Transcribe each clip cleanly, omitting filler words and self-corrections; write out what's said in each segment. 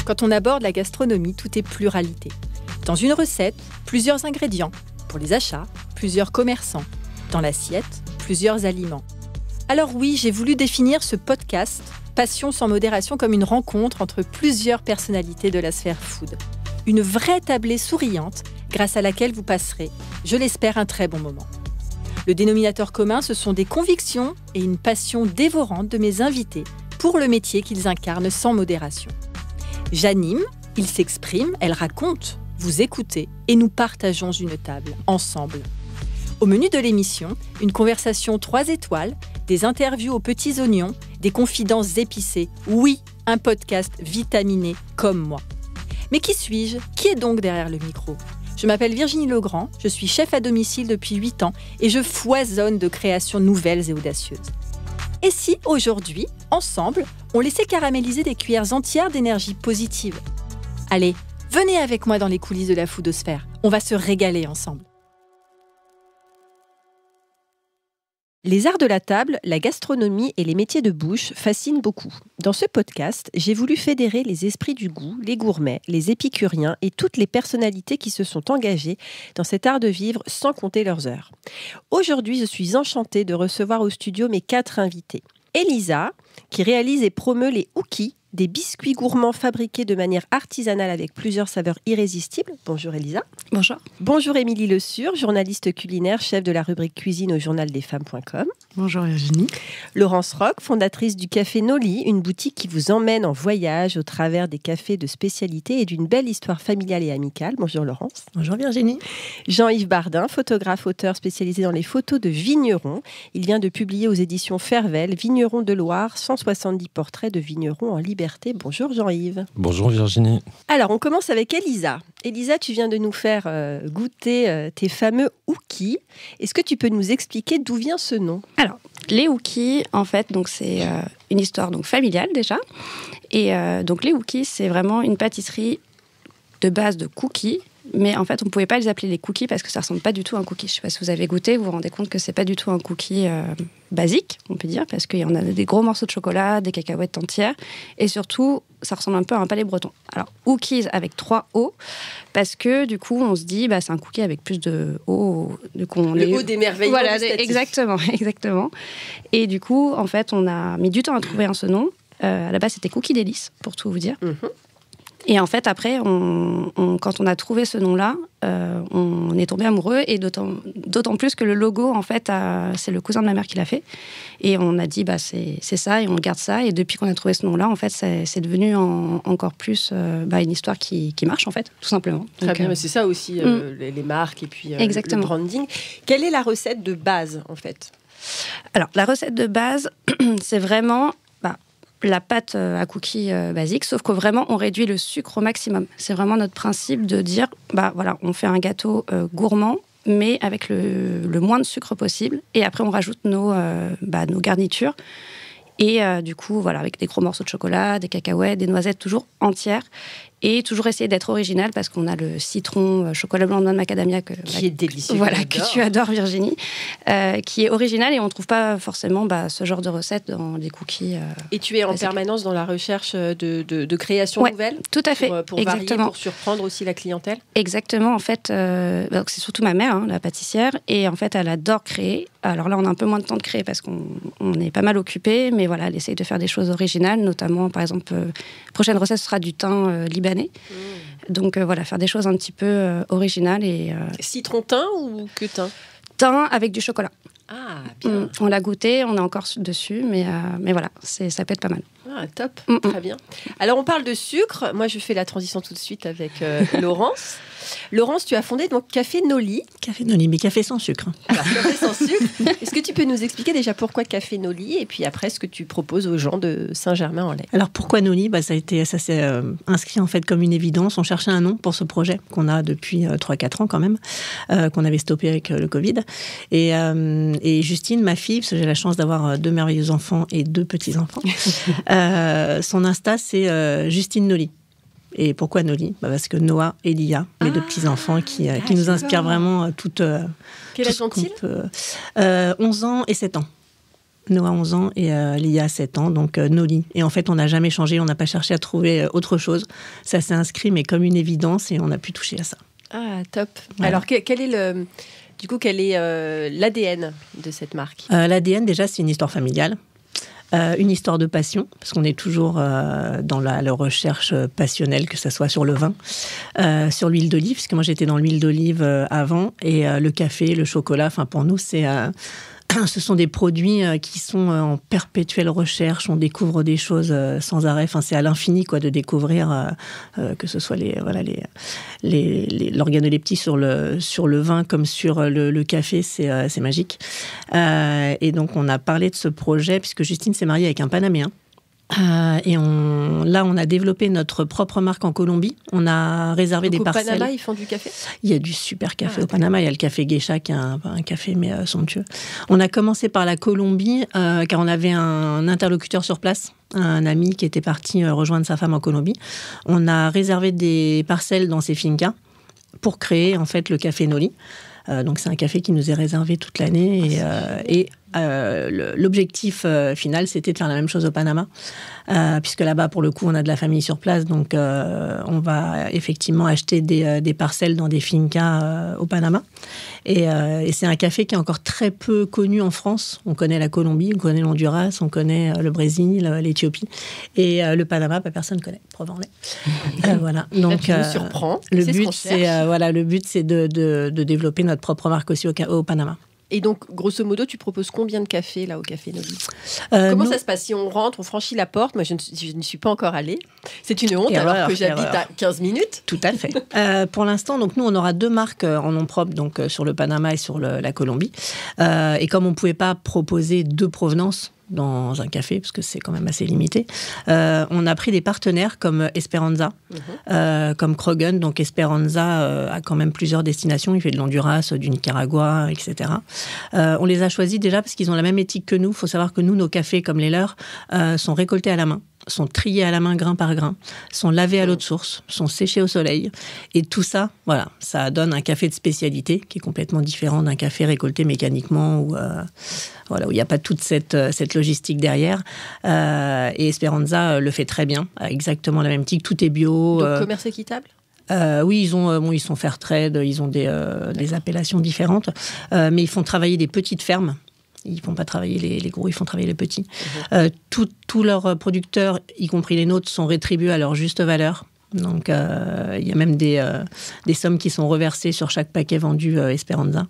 Quand on aborde la gastronomie, tout est pluralité. Dans une recette, plusieurs ingrédients. Pour les achats, plusieurs commerçants. Dans l'assiette, plusieurs aliments. Alors oui, j'ai voulu définir ce podcast Passion sans modération comme une rencontre entre plusieurs personnalités de la sphère food. Une vraie tablée souriante grâce à laquelle vous passerez, je l'espère, un très bon moment. Le dénominateur commun, ce sont des convictions et une passion dévorante de mes invités pour le métier qu'ils incarnent sans modération. J'anime, ils s'expriment, elles racontent, vous écoutez et nous partageons une table, ensemble. Au menu de l'émission, une conversation 3 étoiles, des interviews aux petits oignons, des confidences épicées. Oui, un podcast vitaminé comme moi. Mais qui suis-je ? Qui est donc derrière le micro ? Je m'appelle Virginie Legrand, je suis chef à domicile depuis 8 ans et je foisonne de créations nouvelles et audacieuses. Et si, aujourd'hui, ensemble, on laissait caraméliser des cuillères entières d'énergie positive ? Allez, venez avec moi dans les coulisses de la foodosphère. On va se régaler ensemble. Les arts de la table, la gastronomie et les métiers de bouche fascinent beaucoup. Dans ce podcast, j'ai voulu fédérer les esprits du goût, les gourmets, les épicuriens et toutes les personnalités qui se sont engagées dans cet art de vivre sans compter leurs heures. Aujourd'hui, je suis enchantée de recevoir au studio mes 4 invités. Elisa, qui réalise et promeut les Hookies, des biscuits gourmands fabriqués de manière artisanale avec plusieurs saveurs irrésistibles. Bonjour Elisa. Bonjour. Bonjour Émilie Le Sur, journaliste culinaire, chef de la rubrique cuisine au journaldesfemmes.com. Bonjour Virginie. Laurence Roch, fondatrice du Café Noli, une boutique qui vous emmène en voyage au travers des cafés de spécialité et d'une belle histoire familiale et amicale. Bonjour Laurence. Bonjour Virginie. Jean-Yves Bardin, photographe, auteur spécialisé dans les photos de vignerons. Il vient de publier aux éditions Fervel, Vignerons de Loire, 170 portraits de vignerons en liberté. Bonjour Jean-Yves. Bonjour Virginie. Alors, on commence avec Elisa. Elisa, tu viens de nous faire goûter tes fameux Hookies. Est-ce que tu peux nous expliquer d'où vient ce nom ? Alors, les Hookies, en fait, donc c'est une histoire donc familiale déjà. Et donc les Hookies, c'est vraiment une pâtisserie de base de cookies. Mais en fait, on ne pouvait pas les appeler les cookies parce que ça ne ressemble pas du tout à un cookie. Je ne sais pas si vous avez goûté, vous vous rendez compte que ce n'est pas du tout un cookie basique, on peut dire, parce qu'il y en a des gros morceaux de chocolat, des cacahuètes entières, et surtout, ça ressemble un peu à un palais breton. Alors, Hookies avec 3 O, parce que du coup, on se dit, bah, c'est un cookie avec plus de O. Le O d'émerveillement gustatif. Exactement. Et du coup, en fait, on a mis du temps à trouver ce nom. À la base, c'était Cookie Délice, pour tout vous dire. Mm-hmm. Et en fait, après, quand on a trouvé ce nom-là, on est tombé amoureux, et d'autant plus que le logo, en fait, c'est le cousin de ma mère qui l'a fait. Et on a dit, bah, c'est ça, et on garde ça. Et depuis qu'on a trouvé ce nom-là, en fait, c'est devenu encore plus une histoire qui marche, en fait, tout simplement. Très bien, mais c'est ça aussi, les marques et puis le branding. Quelle est la recette de base, en fait ? Alors, la recette de base, c'est vraiment la pâte à cookies basique, sauf que vraiment, on réduit le sucre au maximum. C'est vraiment notre principe de dire, on fait un gâteau gourmand, mais avec le moins de sucre possible. Et après, on rajoute nos garnitures. Et du coup, avec des gros morceaux de chocolat, des cacahuètes, des noisettes toujours entières. Et toujours essayer d'être original parce qu'on a le citron chocolat blanc de noix de macadamia qui est délicieux. Voilà, que tu adores Virginie, qui est original, et on ne trouve pas forcément ce genre de recette dans les cookies. Et tu es en permanence dans la recherche de créations nouvelles ? Tout à fait. Pour varier, pour surprendre aussi la clientèle ? Exactement. En fait, donc c'est surtout ma mère, la pâtissière, et en fait, elle adore créer. Alors là, on a un peu moins de temps de créer parce qu'on est pas mal occupé, mais voilà, elle essaye de faire des choses originales, notamment, par exemple, prochaine recette sera du thym libanais. Donc faire des choses un petit peu originales. Citron thym ou que thym ? Thym avec du chocolat. Ah, bien. On l'a goûté, on est encore dessus, mais voilà, ça peut être pas mal. Ah, top, très bien. Alors, on parle de sucre. Moi, je fais la transition tout de suite avec Laurence. Laurence, tu as fondé donc Café Noli. Café Noli, mais café sans sucre. Alors, café sans sucre. Est-ce que tu peux nous expliquer déjà pourquoi Café Noli et puis après ce que tu proposes aux gens de Saint-Germain-en-Laye ? Alors pourquoi Noli ? Ça s'est inscrit en fait comme une évidence. On cherchait un nom pour ce projet qu'on a depuis 3-4 ans quand même, qu'on avait stoppé avec le Covid. Et Justine, ma fille, parce que j'ai la chance d'avoir 2 merveilleux enfants et 2 petits-enfants, son Insta c'est Justine Noli. Et pourquoi Noli ? Parce que Noah et Lia, mes 2 petits-enfants qui nous inspirent vraiment toutes. Quel âge ont-ils ? 11 ans et 7 ans. Noah 11 ans et Lia 7 ans, donc Noli. Et en fait, on n'a jamais changé, on n'a pas cherché à trouver autre chose. Ça s'est inscrit, mais comme une évidence, et on a pu toucher à ça. Ah, top. Ouais. Alors, quel est l'ADN de cette marque ? L'ADN, déjà, c'est une histoire familiale. Une histoire de passion, parce qu'on est toujours dans la recherche passionnelle, que ce soit sur le vin, sur l'huile d'olive, parce que moi j'étais dans l'huile d'olive avant, et le café, le chocolat, enfin pour nous ce sont des produits qui sont en perpétuelle recherche, on découvre des choses sans arrêt, enfin c'est à l'infini quoi, de découvrir que ce soit l'organoleptie sur le vin comme sur le café, c'est magique. Et donc on a parlé de ce projet puisque Justine s'est mariée avec un Panaméen. Et on a développé notre propre marque en Colombie. On a réservé des parcelles. Au Panama, ils font du café ? Il y a du super café au Panama. Il y a le café Geisha qui est un café mais somptueux. On a commencé par la Colombie car on avait un interlocuteur sur place, un ami qui était parti rejoindre sa femme en Colombie. On a réservé des parcelles dans ces fincas pour créer en fait le café Noli. Donc c'est un café qui nous est réservé toute l'année et l'objectif final, c'était de faire la même chose au Panama, puisque là-bas, pour le coup, on a de la famille sur place, donc on va effectivement acheter des parcelles dans des fincas au Panama. Et c'est un café qui est encore très peu connu en France. On connaît la Colombie, on connaît l'Honduras, on connaît le Brésil, l'Éthiopie. Et le Panama, personne ne connaît. Preuve en est. Voilà. Donc, là, tu me surprends. Le but, c'est de développer notre propre marque aussi au Panama. Et donc, grosso modo, tu proposes combien de cafés là au Café Noli ? Comment ça se passe ? Si on rentre, on franchit la porte, moi je ne suis pas encore allée. C'est une honte alors que j'habite à 15 minutes. Tout à fait. Pour l'instant, donc nous, on aura 2 marques en nom propre, donc sur le Panama et sur la Colombie. Et comme on ne pouvait pas proposer 2 provenances dans un café, parce que c'est quand même assez limité. On a pris des partenaires comme Esperanza, comme Krogan. Donc Esperanza a quand même plusieurs destinations. Il fait de l'Honduras, du Nicaragua, etc. On les a choisis déjà parce qu'ils ont la même éthique que nous. Il faut savoir que nous, nos cafés, comme les leurs, sont récoltés à la main, sont triés à la main grain par grain, sont lavés à l'eau de source, sont séchés au soleil. Et tout ça, voilà, ça donne un café de spécialité qui est complètement différent d'un café récolté mécaniquement où il n'y a pas toute cette logistique derrière. Et Esperanza le fait très bien, exactement la même éthique, tout est bio. Donc commerce équitable ? Oui, ils sont fair trade, ils ont des appellations différentes, mais ils font travailler des petites fermes. Ils ne font pas travailler les gros, ils font travailler les petits. Tous leurs producteurs, y compris les nôtres, sont rétribués à leur juste valeur. Donc, il y a même des sommes qui sont reversées sur chaque paquet vendu Esperanza.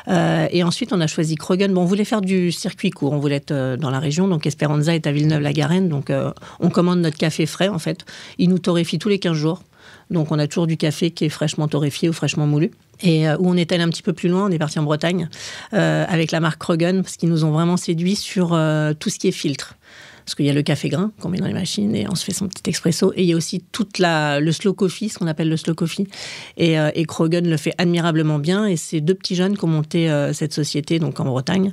Et ensuite, on a choisi Krogan. Bon, on voulait faire du circuit court, on voulait être dans la région. Donc, Esperanza est à Villeneuve-la-Garenne. Donc, on commande notre café frais, en fait. Il nous torréfie tous les 15 jours. Donc, on a toujours du café qui est fraîchement torréfié ou fraîchement moulu. Et où on est allé un petit peu plus loin, on est parti en Bretagne avec la marque Krogan, parce qu'ils nous ont vraiment séduits sur tout ce qui est filtre. Parce qu'il y a le café grain qu'on met dans les machines et on se fait son petit expresso. Et il y a aussi le slow coffee, ce qu'on appelle le slow coffee. Et Krogan le fait admirablement bien. Et c'est 2 petits jeunes qui ont monté cette société donc en Bretagne.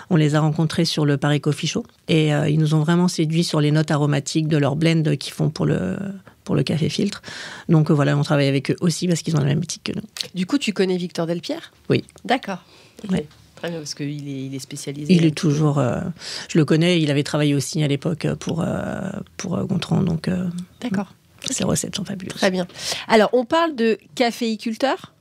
On les a rencontrés sur le Paris Coffee Show. Et ils nous ont vraiment séduits sur les notes aromatiques de leur blend qu'ils font pour le café filtre. Donc voilà, on travaille avec eux aussi parce qu'ils ont la même éthique que nous. Du coup, tu connais Victor Delpierre ? Oui. D'accord. Okay. Ouais. Très bien, parce qu'il est spécialisé. Il est toujours... je le connais, il avait travaillé aussi à l'époque pour Gontran, donc... D'accord. Ses recettes sont fabuleuses. Très bien. Alors, on parle de caféiculteur,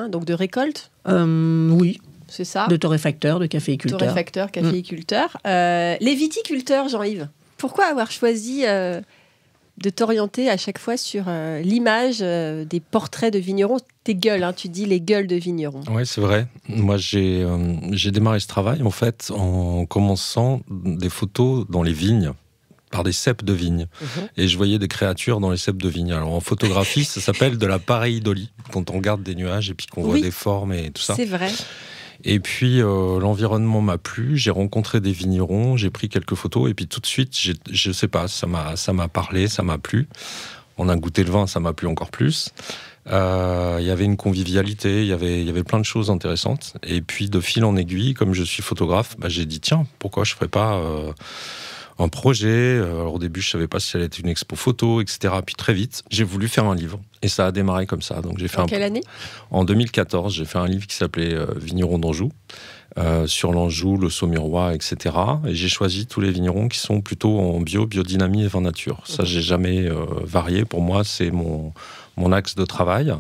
donc de récolte. Oui. C'est ça. De torréfacteur, de caféiculteur. Torréfacteur, caféiculteur. Les viticulteurs, Jean-Yves, pourquoi avoir choisi de t'orienter à chaque fois sur l'image des portraits de vignerons, tes gueules, tu dis les gueules de vignerons. Oui, c'est vrai. Moi, j'ai démarré ce travail, en fait, en commençant des photos dans les vignes, par des ceps de vigne. Et je voyais des créatures dans les ceps de vigne. Alors, en photographie, ça s'appelle de la pareidolie, quand on regarde des nuages et puis qu'on voit des formes et tout ça. C'est vrai. Et puis, l'environnement m'a plu, j'ai rencontré des vignerons, j'ai pris quelques photos, et puis tout de suite, je sais pas, ça m'a parlé, ça m'a plu. On a goûté le vin, ça m'a plu encore plus. Il y avait une convivialité, il y avait plein de choses intéressantes. Et puis, de fil en aiguille, comme je suis photographe, j'ai dit, tiens, pourquoi je ferais pas un projet. Alors, au début, je savais pas si ça allait être une expo photo, etc. Puis très vite, j'ai voulu faire un livre. Et ça a démarré comme ça. Donc, j'ai fait quelle année ? En 2014, j'ai fait un livre qui s'appelait Vigneron d'Anjou. sur l'Anjou, le Saumurois, etc. Et j'ai choisi tous les vignerons qui sont plutôt en bio, biodynamie et vin nature. Ça, j'ai jamais varié. Pour moi, c'est mon axe de travail.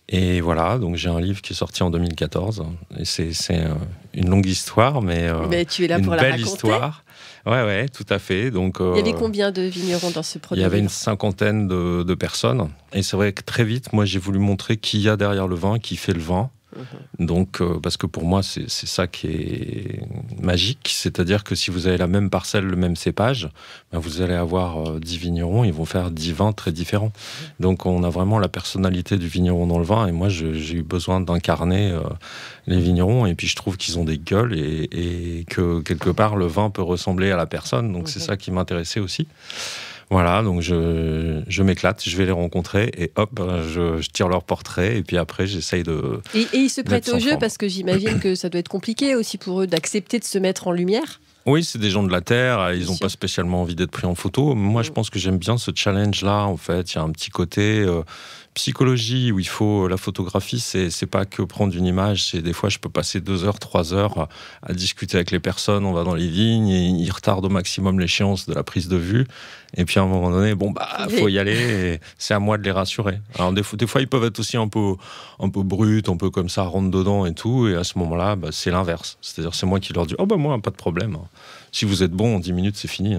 Et voilà, donc j'ai un livre qui est sorti en 2014. Et c'est une longue histoire, mais tu es là une pour la belle raconter. Histoire. Ouais, tout à fait. Donc, il y avait combien de vignerons dans ce premier livre ? Il y avait livre ? une 50aine de personnes. Et c'est vrai que très vite, moi, j'ai voulu montrer qui y a derrière le vin, qui fait le vin. Donc, parce que pour moi, c'est ça qui est magique. C'est-à-dire que si vous avez la même parcelle, le même cépage, ben vous allez avoir 10 vignerons, ils vont faire 10 vins très différents. Donc, on a vraiment la personnalité du vigneron dans le vin. Et moi, j'ai eu besoin d'incarner les vignerons. Et puis, je trouve qu'ils ont des gueules et que, quelque part, le vin peut ressembler à la personne. Donc, c'est ça qui m'intéressait aussi. Voilà, donc je m'éclate, je vais les rencontrer et hop, je tire leur portrait et puis après j'essaye de... Et ils se prêtent au jeu parce que j'imagine que ça doit être compliqué aussi pour eux d'accepter de se mettre en lumière. Oui, c'est des gens de la terre, ils n'ont pas spécialement envie d'être pris en photo. Moi, je pense que j'aime bien ce challenge-là, en fait. Il y a un petit côté psychologie où il faut... La photographie, c'est pas que prendre une image. C'est des fois, je peux passer 2 heures, 3 heures à discuter avec les personnes. On va dans les vignes et ils retardent au maximum l'échéance de la prise de vue. Et puis, à un moment donné, faut y aller. Et c'est à moi de les rassurer. Alors, des fois, ils peuvent être aussi un peu bruts, un peu comme ça, rentre dedans et tout. Et à ce moment-là, c'est l'inverse. C'est-à-dire, c'est moi qui leur dis « Oh, moi, pas de problème. Si vous êtes bon, en 10 minutes, c'est fini. »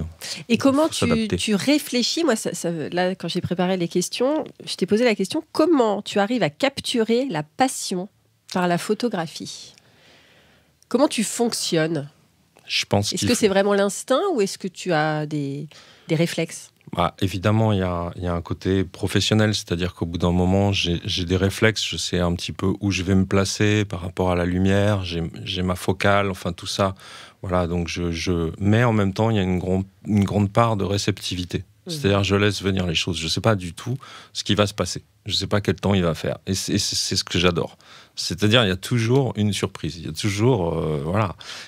Et comment tu réfléchis ? Moi, là, quand j'ai préparé les questions, je t'ai posé la question, comment tu arrives à capturer la passion par la photographie ? Comment tu fonctionnes ? Est-ce que c'est vraiment l'instinct ou est-ce que tu as des réflexes ? Évidemment, il y a un côté professionnel, c'est-à-dire qu'au bout d'un moment, j'ai des réflexes, je sais un petit peu où je vais me placer par rapport à la lumière, j'ai ma focale, enfin tout ça. Voilà, donc mais en même temps, il y a une grande part de réceptivité. C'est-à-dire, je laisse venir les choses. Je ne sais pas du tout ce qui va se passer. Je ne sais pas quel temps il va faire. Et c'est ce que j'adore. C'est-à-dire, il y a toujours une surprise. Il y a toujours...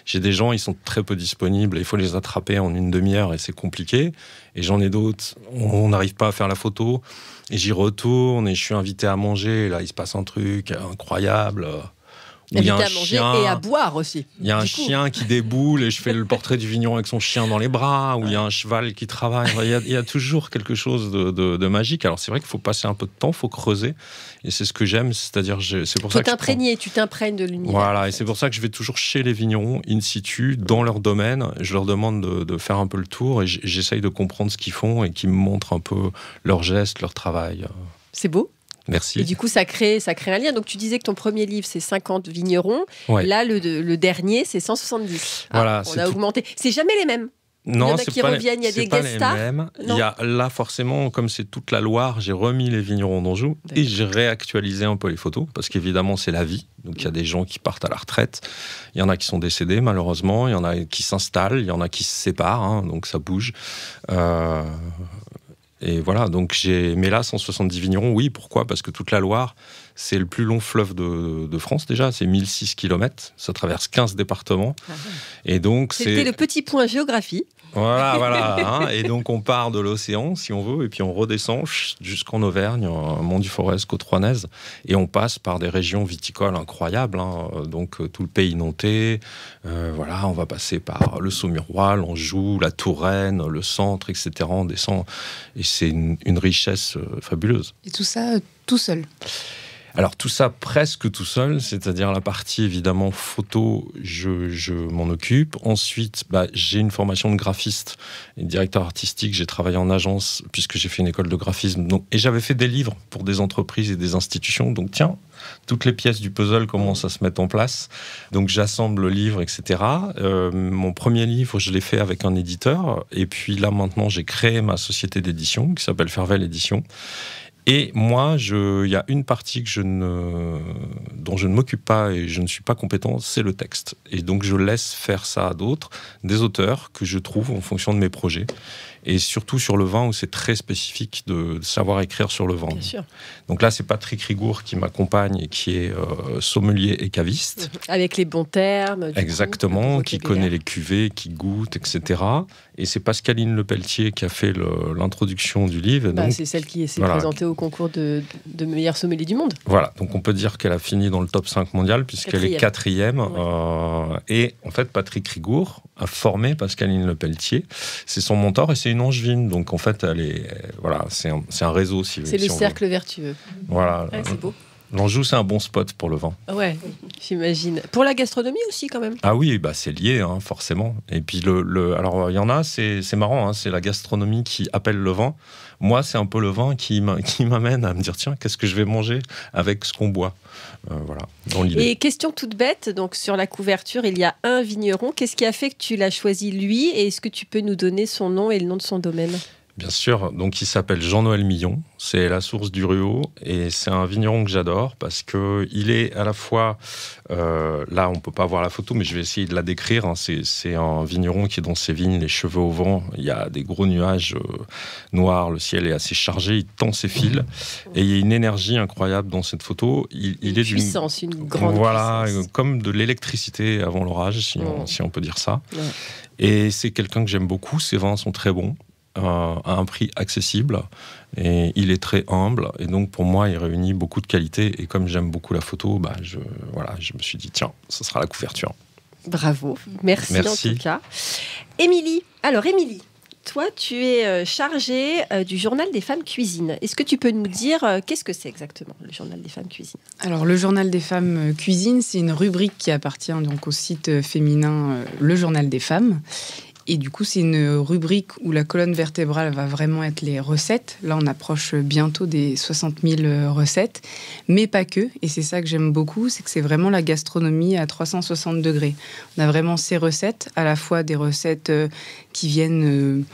J'ai des gens, ils sont très peu disponibles. Il faut les attraper en une demi-heure et c'est compliqué. Et j'en ai d'autres, on n'arrive pas à faire la photo. Et j'y retourne et je suis invité à manger. Et là, il se passe un truc incroyable. Invité à manger et à boire aussi. Il y a un chien qui déboule et je fais le portrait du vigneron avec son chien dans les bras, ou il y a un cheval qui travaille. Il y a toujours quelque chose de magique. Alors c'est vrai qu'il faut passer un peu de temps, il faut creuser. Et c'est ce que j'aime, c'est-à-dire c'est pour ça que tu t'imprègnes de l'univers. Voilà, et c'est pour ça que je vais toujours chez les vignerons, in situ, dans leur domaine. Je leur demande de faire un peu le tour et j'essaye de comprendre ce qu'ils font et qu'ils me montrent un peu leurs gestes, leur travail. C'est beau. Merci. Et du coup, ça crée un lien. Donc, tu disais que ton premier livre, c'est 50 vignerons. Ouais. Là, le dernier, c'est 170. Voilà, on a augmenté. C'est jamais les mêmes. Non, il y en a qui reviennent, il y a des guest stars. Il y a là, forcément, comme c'est toute la Loire, j'ai remis les vignerons d'Anjou et j'ai réactualisé un peu les photos parce qu'évidemment, c'est la vie. Donc, il y a des gens qui partent à la retraite. Il y en a qui sont décédés, malheureusement. Il y en a qui s'installent. Il y en a qui se séparent. Donc, ça bouge. Et voilà, donc mais là, 170 vignerons, oui, pourquoi ? Parce que toute la Loire, c'est le plus long fleuve de France déjà, c'est 1006 km, ça traverse 15 départements. Et donc, c'était le petit point géographie. Voilà, et donc on part de l'océan, si on veut, et puis on redescend jusqu'en Auvergne, Mont-du-Forez, Côte-Rouennaise, et on passe par des régions viticoles incroyables, donc tout le pays nantais, on va passer par le Saumurois, l'Anjou, la Touraine, le centre, etc. On descend, et c'est une richesse fabuleuse. Et tout ça tout seul ? Alors tout ça presque tout seul, c'est-à-dire la partie évidemment photo, je m'en occupe. Ensuite, j'ai une formation de graphiste et de directeur artistique. J'ai travaillé en agence puisque j'ai fait une école de graphisme. Et j'avais fait des livres pour des entreprises et des institutions. Donc tiens, toutes les pièces du puzzle commencent à se mettre en place. Donc j'assemble le livre, etc. Mon premier livre, je l'ai fait avec un éditeur. Et puis là maintenant, j'ai créé ma société d'édition qui s'appelle Fervel Édition. Et moi, il y a une partie dont je ne m'occupe pas et je ne suis pas compétent, c'est le texte. Et donc, je laisse faire ça à d'autres, des auteurs que je trouve en fonction de mes projets. et surtout sur le vin où c'est très spécifique de savoir écrire sur le vin. Bien sûr. Donc là, c'est Patrick Rigour qui m'accompagne et qui est sommelier et caviste. Avec les bons termes. Exactement, qui connaît les cuvées, qui goûte, etc. Et c'est Pascaline Lepelletier qui a fait l'introduction du livre. Bah, donc, c'est celle qui s'est présentée au concours de meilleur sommelier du monde. Voilà, donc on peut dire qu'elle a fini dans le top 5 mondial puisqu'elle est 4e. Ouais. Et en fait, Patrick Rigour a formé Pascaline Lepelletier. C'est son mentor et c'est une angevine. Donc en fait, c'est un réseau. C'est le cercle vertueux. Voilà. Ouais, c'est beau. L'Anjou, c'est un bon spot pour le vin. Ouais, j'imagine. Pour la gastronomie aussi, quand même. Ah oui, bah c'est lié, hein, forcément. Et puis, alors, il y en a, c'est marrant, hein, c'est la gastronomie qui appelle le vin. Moi, c'est un peu le vin qui m'amène à me dire, tiens, qu'est-ce que je vais manger avec ce qu'on boit. Voilà, dans l'idée. Et question toute bête, donc sur la couverture, il y a un vigneron. Qu'est-ce qui a fait que tu l'as choisi, lui? Et est-ce que tu peux nous donner son nom et le nom de son domaine? Bien sûr, donc il s'appelle Jean-Noël Millon, c'est la source du Ruau et c'est un vigneron que j'adore parce qu'il est à la fois, là on peut pas voir la photo mais je vais essayer de la décrire, hein. C'est un vigneron qui est dans ses vignes, les cheveux au vent, il y a des gros nuages noirs, le ciel est assez chargé, il tend ses fils et il y a une énergie incroyable dans cette photo. Il est puissance, une grande puissance. Voilà, comme de l'électricité avant l'orage, si on peut dire ça. Ouais. Et c'est quelqu'un que j'aime beaucoup, ses vins sont très bons. À un prix accessible et il est très humble et donc pour moi il réunit beaucoup de qualités et comme j'aime beaucoup la photo, je me suis dit tiens, ce sera la couverture. Bravo, merci. En tout cas. Émilie, toi tu es chargée du Journal des femmes cuisine. Est-ce que tu peux nous dire qu'est-ce que c'est exactement le Journal des femmes cuisine? Alors le Journal des femmes cuisine, c'est une rubrique qui appartient donc au site féminin Le Journal des femmes. Et du coup, c'est une rubrique où la colonne vertébrale va vraiment être les recettes. Là, on approche bientôt des 60 000 recettes, mais pas que. Et c'est ça que j'aime beaucoup, c'est que c'est vraiment la gastronomie à 360 degrés. On a vraiment ces recettes, à la fois des recettes qui viennent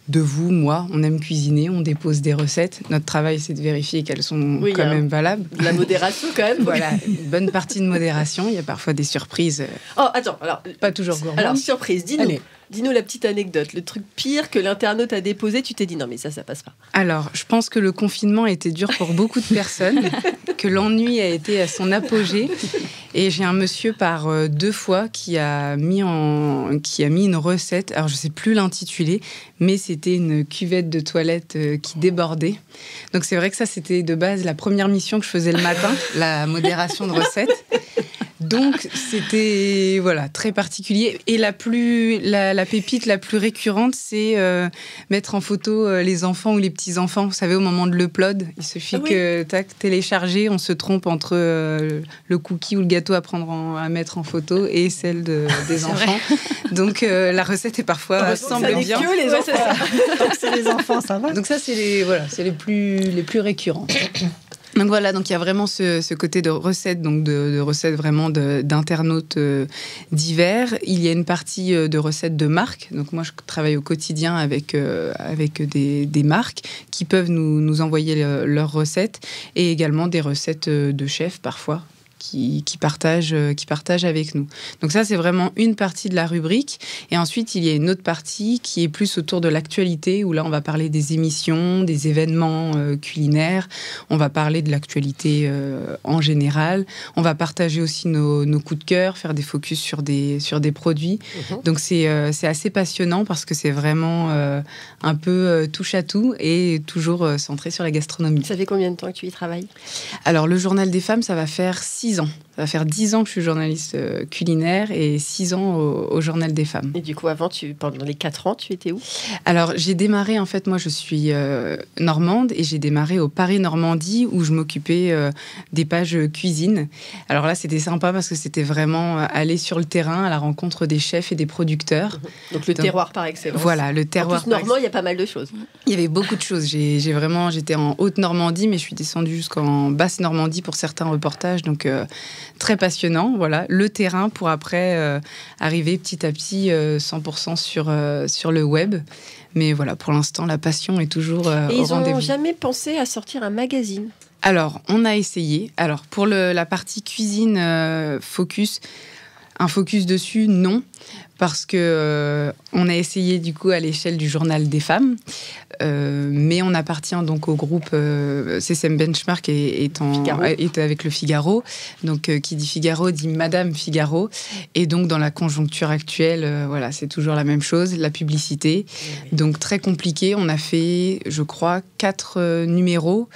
de vous, moi. On aime cuisiner, on dépose des recettes. Notre travail, c'est de vérifier qu'elles sont quand même valables. De la modération, quand même. Voilà, une bonne partie de modération. Il y a parfois des surprises. Oh, attends, alors... Pas toujours gourmandes. Alors, surprise, dis-nous la petite anecdote, le truc pire que l'internaute a déposé, tu t'es dit non mais ça passe pas. Alors, je pense que le confinement a été dur pour beaucoup de personnes, que l'ennui a été à son apogée. Et j'ai un monsieur par 2 fois qui a mis une recette, alors je sais plus l'intitulé, mais c'était une cuvette de toilette qui débordait. Donc c'est vrai que ça c'était de base la première mission que je faisais le matin, la modération de recettes. Donc c'était très particulier et la pépite la plus récurrente c'est mettre en photo les enfants ou les petits enfants. Vous savez, au moment de l'upload, il suffit que télécharger, on se trompe entre le cookie ou le gâteau à mettre en photo et celle des enfants. Donc la recette est parfois semble bien. Que les enfants. Donc c'est les enfants, ça va. Donc ça c'est les plus récurrents. Donc voilà, donc il y a vraiment ce côté de recettes, donc de recettes vraiment d'internautes divers. Il y a une partie de recettes de marques. Donc moi, je travaille au quotidien avec des marques qui peuvent nous envoyer leurs recettes et également des recettes de chefs parfois. Qui partagent avec nous. Donc ça, c'est vraiment une partie de la rubrique. Et ensuite, il y a une autre partie qui est plus autour de l'actualité, où là, on va parler des émissions, des événements culinaires. On va parler de l'actualité en général. On va partager aussi nos coups de cœur, faire des focus sur des produits. Donc c'est assez passionnant parce que c'est vraiment un peu touche à tout et toujours centré sur la gastronomie. Ça fait combien de temps que tu y travailles? Alors, le Journal des femmes, ça va faire 6 ans. Ça va faire 10 ans que je suis journaliste culinaire et 6 ans au Journal des femmes. Et du coup, avant, pendant les 4 ans, tu étais où? Alors, j'ai démarré, en fait, moi, je suis normande et j'ai démarré au Paris-Normandie où je m'occupais des pages cuisine. Alors là, c'était sympa parce que c'était vraiment aller sur le terrain à la rencontre des chefs et des producteurs. Donc, terroir par excellence. Voilà, le terroir. En plus, normand, il y a pas mal de choses. Il y avait beaucoup de choses. J'étais en Haute-Normandie, mais je suis descendue jusqu'en Basse-Normandie pour certains reportages. Donc, très passionnant, voilà, le terrain pour après arriver petit à petit 100% sur le web. Mais voilà, pour l'instant, la passion est toujours au rendez-vous. Et ils n'ont jamais pensé à sortir un magazine? Alors, on a essayé. Alors, pour la partie cuisine focus, Un focus dessus, non. Parce que on a essayé du coup à l'échelle du Journal des femmes, mais on appartient donc au groupe CCM Benchmark est avec le Figaro. Donc qui dit Figaro dit Madame Figaro. Et donc dans la conjoncture actuelle, voilà, c'est toujours la même chose, la publicité. Donc très compliqué. On a fait, je crois, 4 numéros.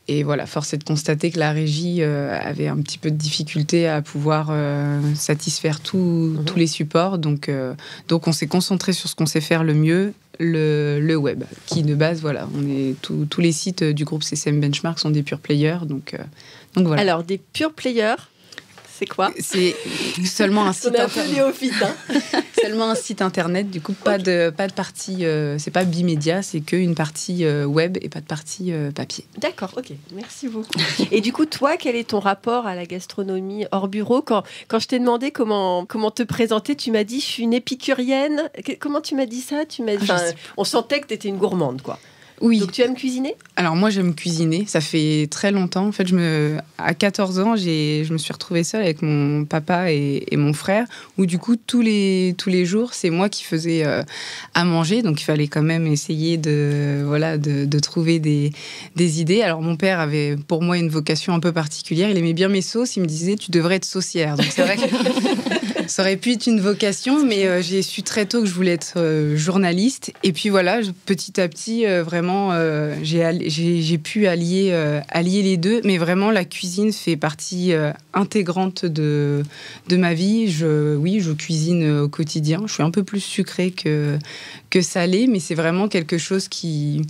Et voilà, force est de constater que la régie avait un petit peu de difficulté à pouvoir satisfaire tous les supports. Donc on s'est concentré sur ce qu'on sait faire le mieux, le web, qui de base, voilà, tous les sites du groupe CCM Benchmark sont des pure players. Donc voilà. Alors, des pure players, c'est quoi? C'est seulement un site internet. Seulement un site internet, du coup, pas de partie, c'est pas bimédia, c'est qu'une partie web et pas de partie papier. D'accord, ok, merci beaucoup. Et du coup, toi, quel est ton rapport à la gastronomie hors bureau? Quand je t'ai demandé comment te présenter, tu m'as dit, je suis une épicurienne. Comment tu m'as dit ça? On sentait que tu étais une gourmande, quoi. Oui. Donc tu aimes cuisiner? Alors moi j'aime cuisiner, ça fait très longtemps. En fait, à 14 ans, je me suis retrouvée seule avec mon papa et mon frère, où du coup tous les jours, c'est moi qui faisais à manger. Donc il fallait quand même essayer de trouver des idées. Alors mon père avait pour moi une vocation un peu particulière. Il aimait bien mes sauces. Il me disait tu devrais être saucière. Donc c'est vrai que ça aurait pu être une vocation, mais j'ai su très tôt que je voulais être journaliste. Et puis voilà, petit à petit, vraiment, j'ai pu allier les deux. Mais vraiment, la cuisine fait partie intégrante de ma vie. Je cuisine au quotidien. Je suis un peu plus sucrée que salée, mais c'est vraiment quelque chose qui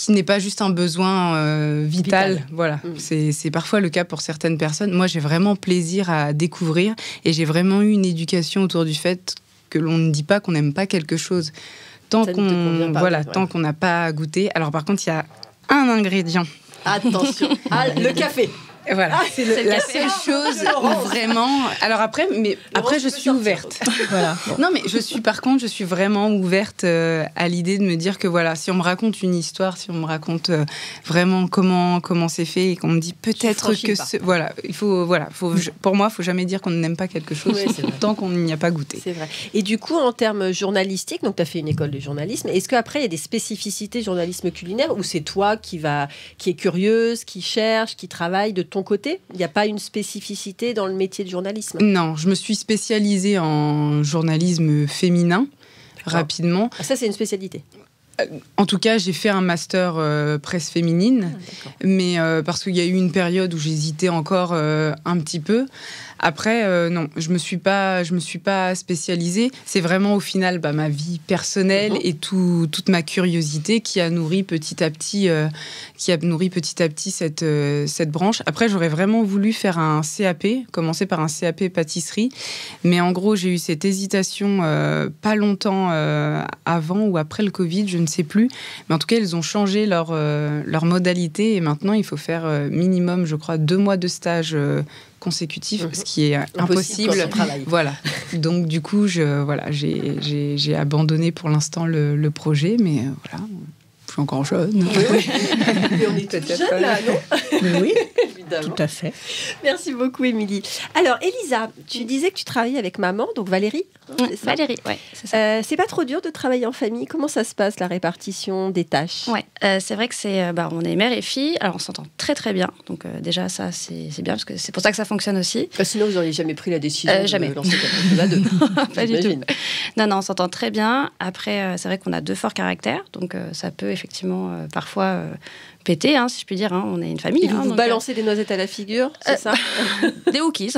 n'est pas juste un besoin vital. Voilà. C'est parfois le cas pour certaines personnes. Moi, j'ai vraiment plaisir à découvrir et j'ai vraiment eu une éducation autour du fait que l'on ne dit pas qu'on n'aime pas quelque chose tant qu'on n'a pas goûté. Alors par contre, il y a un ingrédient. Attention, le café. Voilà, c'est la seule chose où vraiment. Alors après, je suis ouverte. Voilà. Non, mais je suis vraiment ouverte à l'idée de me dire que voilà, si on me raconte une histoire, si on me raconte vraiment comment c'est fait et qu'on me dit peut-être que pour moi, il faut jamais dire qu'on n'aime pas quelque chose tant qu'on n'y a pas goûté. C'est vrai. Et du coup, en termes journalistiques, donc tu as fait une école de journalisme. Est-ce qu'après il y a des spécificités journalisme culinaire ou c'est toi qui est curieuse, qui cherche, qui travaille de ton côté? Il n'y a pas une spécificité dans le métier de journalisme? Non, je me suis spécialisée en journalisme féminin rapidement. Ça, c'est une spécialité? En tout cas, j'ai fait un master presse féminine, mais parce qu'il y a eu une période où j'hésitais encore un petit peu. Après, non, je me suis pas spécialisée. C'est vraiment au final ma vie personnelle et toute ma curiosité qui a nourri petit à petit cette branche. Après, j'aurais vraiment voulu faire un CAP, commencer par un CAP pâtisserie, mais en gros, j'ai eu cette hésitation pas longtemps avant ou après le Covid, je ne sais plus. Mais en tout cas, ils ont changé leur modalité et maintenant, il faut faire minimum, je crois, 2 mois de stage consécutif, ce qui est impossible. Voilà. Donc du coup, j'ai abandonné pour l'instant le projet, mais voilà. Je suis encore jeune. Mais on est peut-être jeune là, non? Oui, évidemment. Tout à fait. Merci beaucoup, Émilie. Alors, Elisa, tu disais que tu travaillais avec maman, donc Valérie. C'est ça? Valérie, oui, c'est ça. C'est pas trop dur de travailler en famille? Comment ça se passe, la répartition des tâches? Ouais, c'est vrai que on est mère et fille, alors on s'entend très très bien. Donc déjà, ça, c'est bien, parce que c'est pour ça que ça fonctionne aussi. Sinon, vous n'auriez jamais pris la décision de lancer quelque chose à deux. Pas du tout. Non, on s'entend très bien. Après, c'est vrai qu'on a 2 forts caractères, donc ça peut effectivement parfois péter, si je puis dire. On est une famille. Et vous balancez des noisettes à la figure, c'est ça? Des cookies.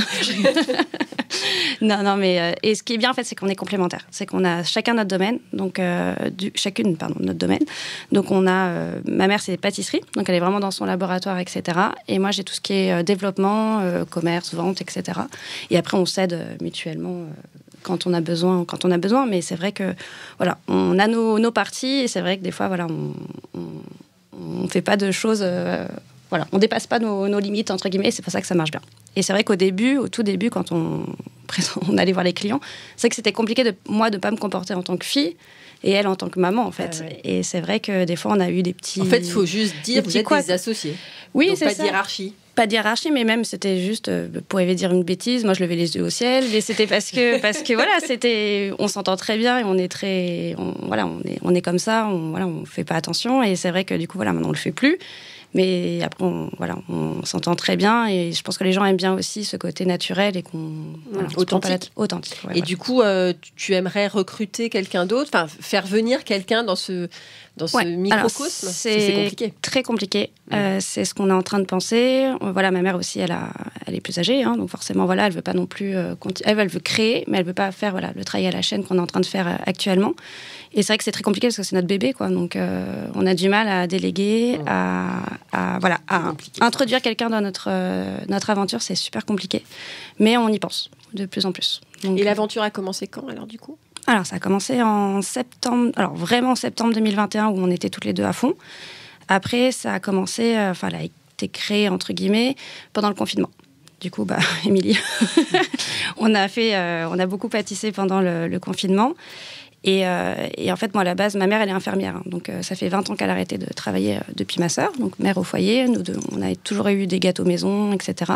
Non, mais et ce qui est bien en fait, c'est qu'on est complémentaires. C'est qu'on a chacun notre domaine, donc notre domaine. Donc on a ma mère, c'est pâtisserie, donc elle est vraiment dans son laboratoire, etc. Et moi, j'ai tout ce qui est développement, commerce, vente, etc. Et après, on s'aide mutuellement. Quand on a besoin, mais c'est vrai que voilà, on a nos parties et c'est vrai que des fois, voilà, on fait pas de choses, voilà, on dépasse pas nos limites entre guillemets. C'est pour ça que ça marche bien. Et c'est vrai au tout début, quand on allait voir les clients, c'est vrai que c'était compliqué de pas me comporter en tant que fille et elle en tant que maman en fait. Ouais. Et c'est vrai que des fois on a eu des petits. En fait, il faut juste dire vous êtes des associés. Oui, donc c'est pas ça. de hiérarchie. pas de hiérarchie, mais même c'était juste, vous pourriez dire une bêtise, moi je levais les yeux au ciel, et c'était parce que voilà, on s'entend très bien et on est comme ça, on fait pas attention, et c'est vrai que du coup voilà, maintenant on le fait plus. Mais après, on s'entend très bien, et je pense que les gens aiment bien aussi ce côté naturel et authentique. Ouais, et du coup, tu aimerais recruter quelqu'un d'autre, enfin faire venir quelqu'un dans ce microcosme. C'est compliqué. Très compliqué. C'est ce qu'on est en train de penser. Voilà, ma mère aussi, elle est plus âgée, hein, donc forcément, voilà, elle veut pas non plus. Elle veut créer, mais elle veut pas faire le travail à la chaîne qu'on est en train de faire actuellement. Et c'est vrai que c'est très compliqué parce que c'est notre bébé, quoi. Donc, on a du mal à déléguer, à introduire quelqu'un dans notre aventure. C'est super compliqué. Mais on y pense de plus en plus. Donc, et l'aventure a commencé quand, alors, du coup ? Alors, ça a commencé en septembre. Alors, vraiment septembre 2021, où on était toutes les deux à fond. Après, ça a commencé... elle a été créée, entre guillemets, pendant le confinement. Du coup, Émilie, on a beaucoup pâtissé pendant le confinement. Et en fait, moi, à la base, ma mère, elle est infirmière. Hein, donc, ça fait 20 ans qu'elle a arrêté de travailler depuis ma sœur. Donc, mère au foyer. Nous deux, on a toujours eu des gâteaux maison, etc.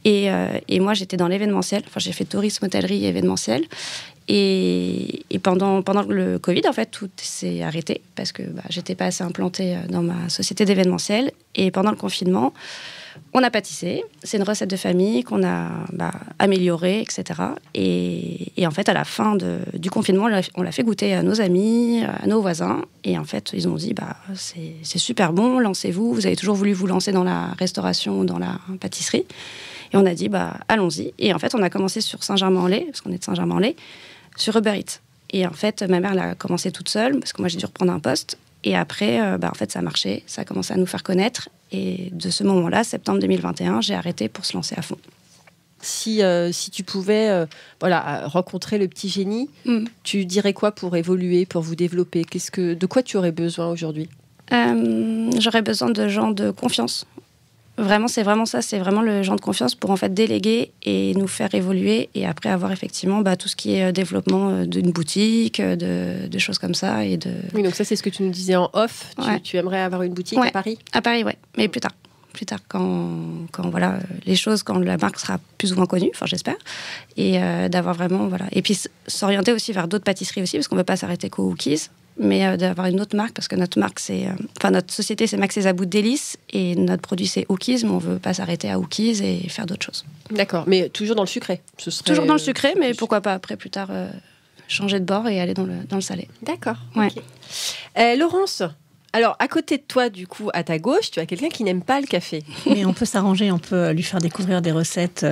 Et moi, j'étais dans l'événementiel. Enfin, j'ai fait tourisme, hôtellerie et événementiel. Et pendant le Covid, en fait, tout s'est arrêté parce que j'étais pas assez implantée dans ma société d'événementiel. Et pendant le confinement, on a pâtissé. C'est une recette de famille qu'on a améliorée, etc. Et en fait, à la fin du confinement, on l'a fait goûter à nos amis, à nos voisins. Et en fait, ils ont dit, c'est super bon, lancez-vous. Vous avez toujours voulu vous lancer dans la restauration ou dans la pâtisserie. Et on a dit, allons-y. Et en fait, on a commencé sur Saint-Germain-en-Laye, parce qu'on est de Saint-Germain-en-Laye, sur Uber Eats. Et en fait, ma mère l'a commencé toute seule, parce que moi, j'ai dû reprendre un poste. Et après, en fait, ça a marché, ça a commencé à nous faire connaître. Et de ce moment-là, septembre 2021, j'ai arrêté pour se lancer à fond. Si tu pouvais rencontrer le petit génie, tu dirais quoi pour évoluer, pour vous développer ? De quoi tu aurais besoin aujourd'hui ? J'aurais besoin de gens de confiance. Vraiment, c'est vraiment ça, c'est vraiment le genre de confiance pour en fait déléguer et nous faire évoluer, et après avoir effectivement tout ce qui est développement d'une boutique, de choses comme ça. Oui, donc ça c'est ce que tu nous disais en off, tu aimerais avoir une boutique à Paris ? À Paris, ouais, mais plus tard quand la marque sera plus ou moins connue, enfin j'espère, et d'avoir vraiment, et puis s'orienter aussi vers d'autres pâtisseries aussi, parce qu'on ne veut pas s'arrêter qu'aux cookies, mais d'avoir une autre marque, parce que notre marque, notre société, c'est Max et Zabout Délices, et notre produit, c'est Hookies, mais on ne veut pas s'arrêter à Hookies et faire d'autres choses. D'accord, mais toujours dans le sucré. Toujours dans le sucré, mais pourquoi pas après, plus tard, changer de bord et aller dans le salé. D'accord. Ouais. Okay. Laurence, alors à côté de toi, du coup, à ta gauche, tu as quelqu'un qui n'aime pas le café. Mais on peut s'arranger, on peut lui faire découvrir des recettes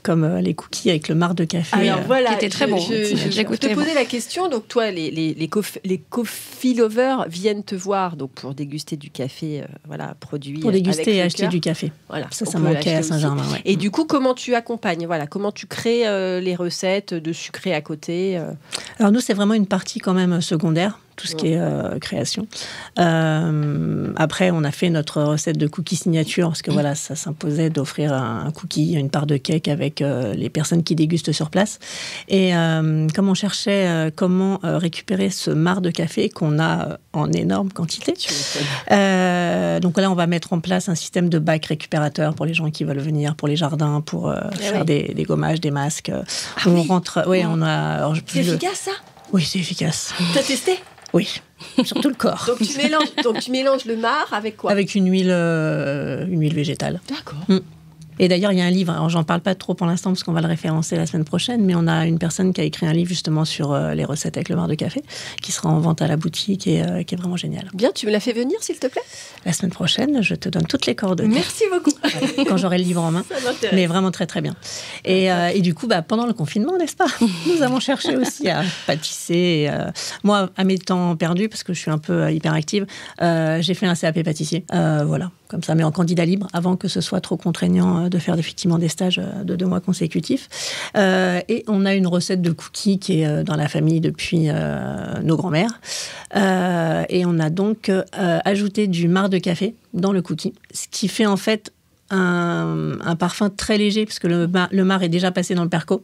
comme les cookies avec le marc de café. Alors voilà, qui était très bon. Je te posais la question. Donc toi, les coffee lovers viennent te voir donc pour déguster du café, produit. Pour déguster avec et acheter du café. Voilà, ça manquait à Saint-Germain. Ouais. Et du coup, comment tu accompagnes ? Comment tu crées les recettes de sucré à côté Alors nous, c'est vraiment une partie quand même secondaire. Tout ce qui est création. Après, on a fait notre recette de cookies signature, parce que ça s'imposait d'offrir un cookie, une part de cake avec les personnes qui dégustent sur place. Et comme on cherchait comment récupérer ce marc de café qu'on a en énorme quantité, donc là, on va mettre en place un système de bacs récupérateurs pour les gens qui veulent venir, pour les jardins, pour faire des gommages, des masques. Rentre. Oui, on a. C'est efficace, ça ? Oui, c'est efficace. T'as testé ? Oui, surtout le corps. Donc tu mélanges le marc avec quoi ? Avec une huile végétale. D'accord. Et d'ailleurs, il y a un livre, alors j'en parle pas trop pour l'instant parce qu'on va le référencer la semaine prochaine, mais on a une personne qui a écrit un livre justement sur les recettes avec le marc de café, qui sera en vente à la boutique et qui est vraiment génial. Bien, tu me l'as fait venir, s'il te plaît ? La semaine prochaine, je te donne toutes les coordonnées. Merci beaucoup. Quand j'aurai le livre en main. Ça m'intéresse. Mais vraiment très très bien. Et du coup, pendant le confinement, n'est-ce pas ? Nous avons cherché aussi à pâtisser. Moi, à mes temps perdus, parce que je suis un peu hyperactive, j'ai fait un CAP pâtissier. Voilà. Comme ça, mais en candidat libre, avant que ce soit trop contraignant de faire effectivement des stages de 2 mois consécutifs. Et on a une recette de cookies qui est dans la famille depuis nos grands-mères. Et on a donc ajouté du marc de café dans le cookie, ce qui fait en fait un parfum très léger, parce que le marc est déjà passé dans le perco.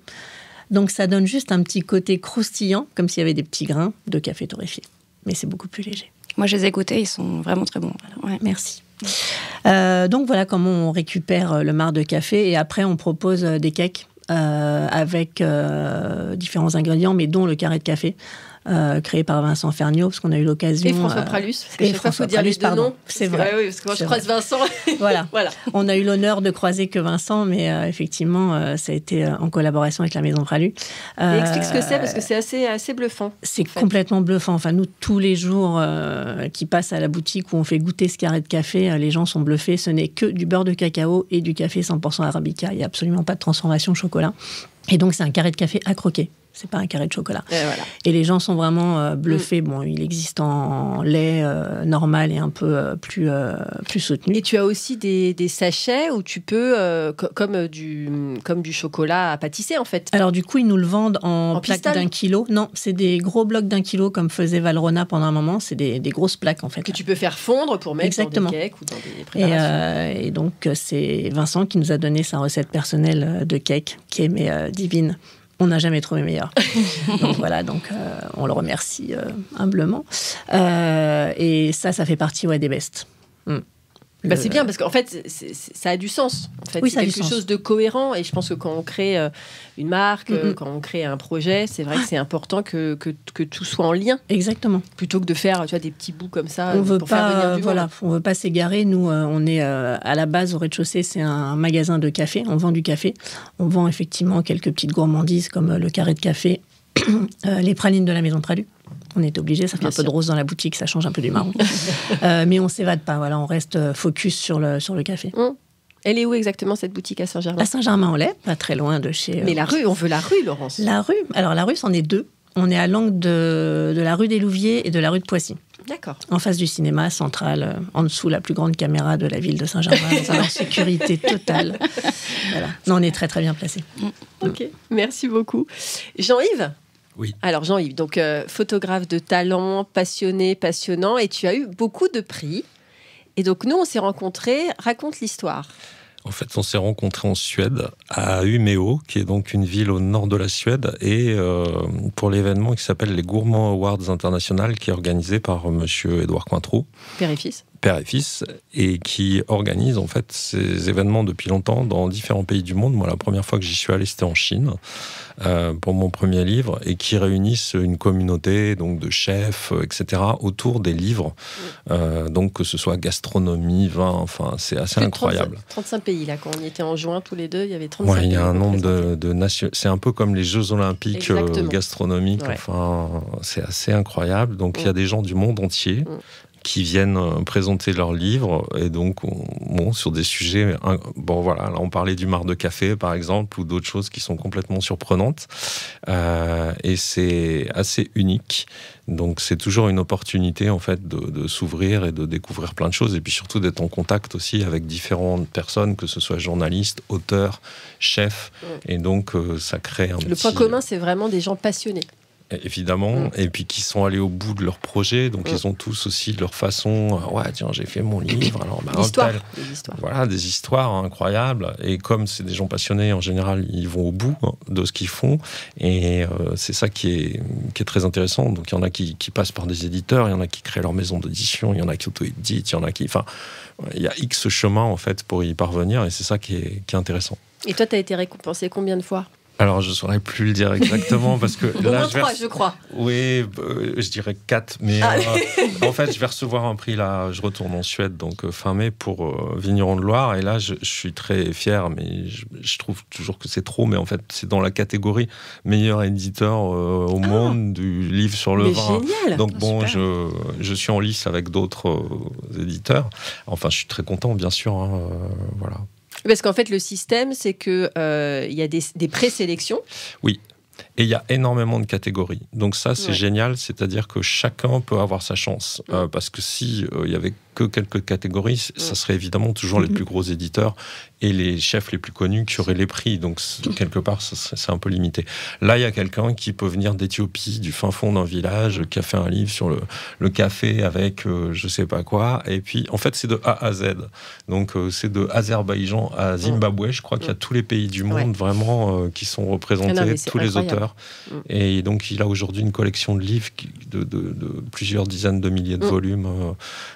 Donc ça donne juste un petit côté croustillant, comme s'il y avait des petits grains de café torréfié. Mais c'est beaucoup plus léger. Moi, je les ai goûtés, ils sont vraiment très bons. Ouais, merci. Donc voilà comment on récupère le marc de café et après on propose des cakes avec différents ingrédients mais dont le carré de café. Créé par Vincent Ferniaud, parce qu'on a eu l'occasion... Et François Pralus, parce que et chaque fois, il faut dire les deux noms. C'est vrai. Oui, parce que moi, je croise Vincent. Voilà. On a eu l'honneur de croiser que Vincent, mais effectivement, ça a été en collaboration avec la Maison Pralus. Et explique ce que c'est, parce que c'est assez bluffant. C'est complètement bluffant. Enfin, nous, tous les jours qui passent à la boutique où on fait goûter ce carré de café, les gens sont bluffés. Ce n'est que du beurre de cacao et du café 100% arabica. Il n'y a absolument pas de transformation chocolat. Et donc, c'est un carré de café à croquer. C'est pas un carré de chocolat. Et les gens sont vraiment bluffés. Bon, il existe en lait normal et un peu plus soutenu. Et tu as aussi des sachets où tu peux, comme du chocolat à pâtisser, en fait. Alors, du coup, ils nous le vendent en plaques d'1 kilo. Non, c'est des gros blocs d'1 kilo, comme faisait Valrhona pendant un moment. C'est des grosses plaques, en fait. Que tu peux faire fondre pour mettre Exactement. Dans des cakes ou dans des préparations. Et donc, c'est Vincent qui nous a donné sa recette personnelle de cake, qui est divine. On n'a jamais trouvé meilleur. Donc voilà, on le remercie humblement. Et ça fait partie des best. C'est bien, parce qu'en fait, ça a du sens. En fait, oui, c'est quelque chose de cohérent. Et je pense que quand on crée une marque, quand on crée un projet, c'est vrai que c'est important que tout soit en lien. Exactement. Plutôt que de faire des petits bouts comme ça on veut pour faire venir du monde. On ne veut pas s'égarer. Nous, on est à la base, au rez-de-chaussée, c'est un magasin de café. On vend du café. On vend effectivement quelques petites gourmandises comme le carré de café, les pralines de la Maison Pralus. On est obligé, ça fait un peu de rose dans la boutique, ça change un peu du marron. Mais on ne s'évade pas, on reste focus sur le café. Elle est où exactement, cette boutique à Saint-Germain ? À Saint-Germain-en-Laye, pas très loin de chez... Mais la rue, on veut la rue, Laurence. La rue, c'en est deux. On est à l'angle de la rue des Louviers et de la rue de Poissy. D'accord. En face du cinéma central, en dessous, la plus grande caméra de la ville de Saint-Germain, en sécurité totale. Voilà. Non, on est très très bien placé. Ok, merci beaucoup. Jean-Yves ? Oui. Alors Jean-Yves, donc photographe de talent, passionné, passionnant, et tu as eu beaucoup de prix. Et donc nous, on s'est rencontrés. Raconte l'histoire. En fait, on s'est rencontrés en Suède, à Umeå, qui est donc une ville au nord de la Suède, et pour l'événement qui s'appelle les Gourmands Awards International, qui est organisé par monsieur Édouard Cointreau. Père et fils. Père et fils, et qui organise en fait ces événements depuis longtemps dans différents pays du monde. Moi, la première fois que j'y suis allé, c'était en Chine, pour mon premier livre, et qui réunissent une communauté donc de chefs, etc., autour des livres. Donc que ce soit gastronomie, vin, enfin c'est assez incroyable. 35 pays là, quand on y était en juin tous les deux, il y avait 35 pays. Il y a un nombre de nations. C'est un peu comme les Jeux Olympiques gastronomiques. Ouais. Enfin, c'est assez incroyable. Donc il y a des gens du monde entier. Qui viennent présenter leurs livres, et donc sur des sujets, là on parlait du marc de café par exemple, ou d'autres choses qui sont complètement surprenantes, et c'est assez unique, donc c'est toujours une opportunité en fait de s'ouvrir et de découvrir plein de choses, et puis surtout d'être en contact aussi avec différentes personnes, que ce soit journalistes, auteurs, chefs, et donc ça crée Le point commun, c'est vraiment des gens passionnés. Évidemment, et puis qui sont allés au bout de leur projet, donc ils ont tous aussi leur façon. Tiens, j'ai fait mon livre. Alors, des histoires. Voilà, des histoires incroyables. Et comme c'est des gens passionnés, en général, ils vont au bout de ce qu'ils font. Et c'est ça qui est très intéressant. Donc il y en a qui passent par des éditeurs, il y en a qui créent leur maison d'édition, il y en a qui auto-éditent, il y en a qui. Enfin, il y a X chemins en fait pour y parvenir, et c'est ça qui est intéressant. Et toi, tu as été récompensé combien de fois ? Alors, je ne saurais plus le dire exactement parce que là, moins 3, je crois. Oui, je dirais 4. Mais en fait, je vais recevoir un prix là. Je retourne en Suède, donc fin mai, pour Vigneron de Loire. Et là, je suis très fier, mais je trouve toujours que c'est trop. Mais en fait, c'est dans la catégorie meilleur éditeur au monde du livre sur le vin. Génial. Donc je suis en lice avec d'autres éditeurs. Enfin, je suis très content, bien sûr. Voilà. Parce qu'en fait, le système, c'est qu'il y a des présélections. Oui. Et il y a énormément de catégories. Donc ça, c'est génial. C'est-à-dire que chacun peut avoir sa chance. Parce que si il y avait que quelques catégories, ça serait évidemment toujours les plus gros éditeurs et les chefs les plus connus qui auraient les prix. Donc, quelque part, c'est un peu limité. Là, il y a quelqu'un qui peut venir d'Éthiopie, du fin fond d'un village, qui a fait un livre sur le café avec je sais pas quoi. Et puis, en fait, c'est de A à Z. Donc, c'est de Azerbaïdjan à Zimbabwe. Je crois qu'il y a tous les pays du monde vraiment qui sont représentés, tous les auteurs. éditeur. Et donc, il a aujourd'hui une collection de livres de plusieurs dizaines de milliers de volumes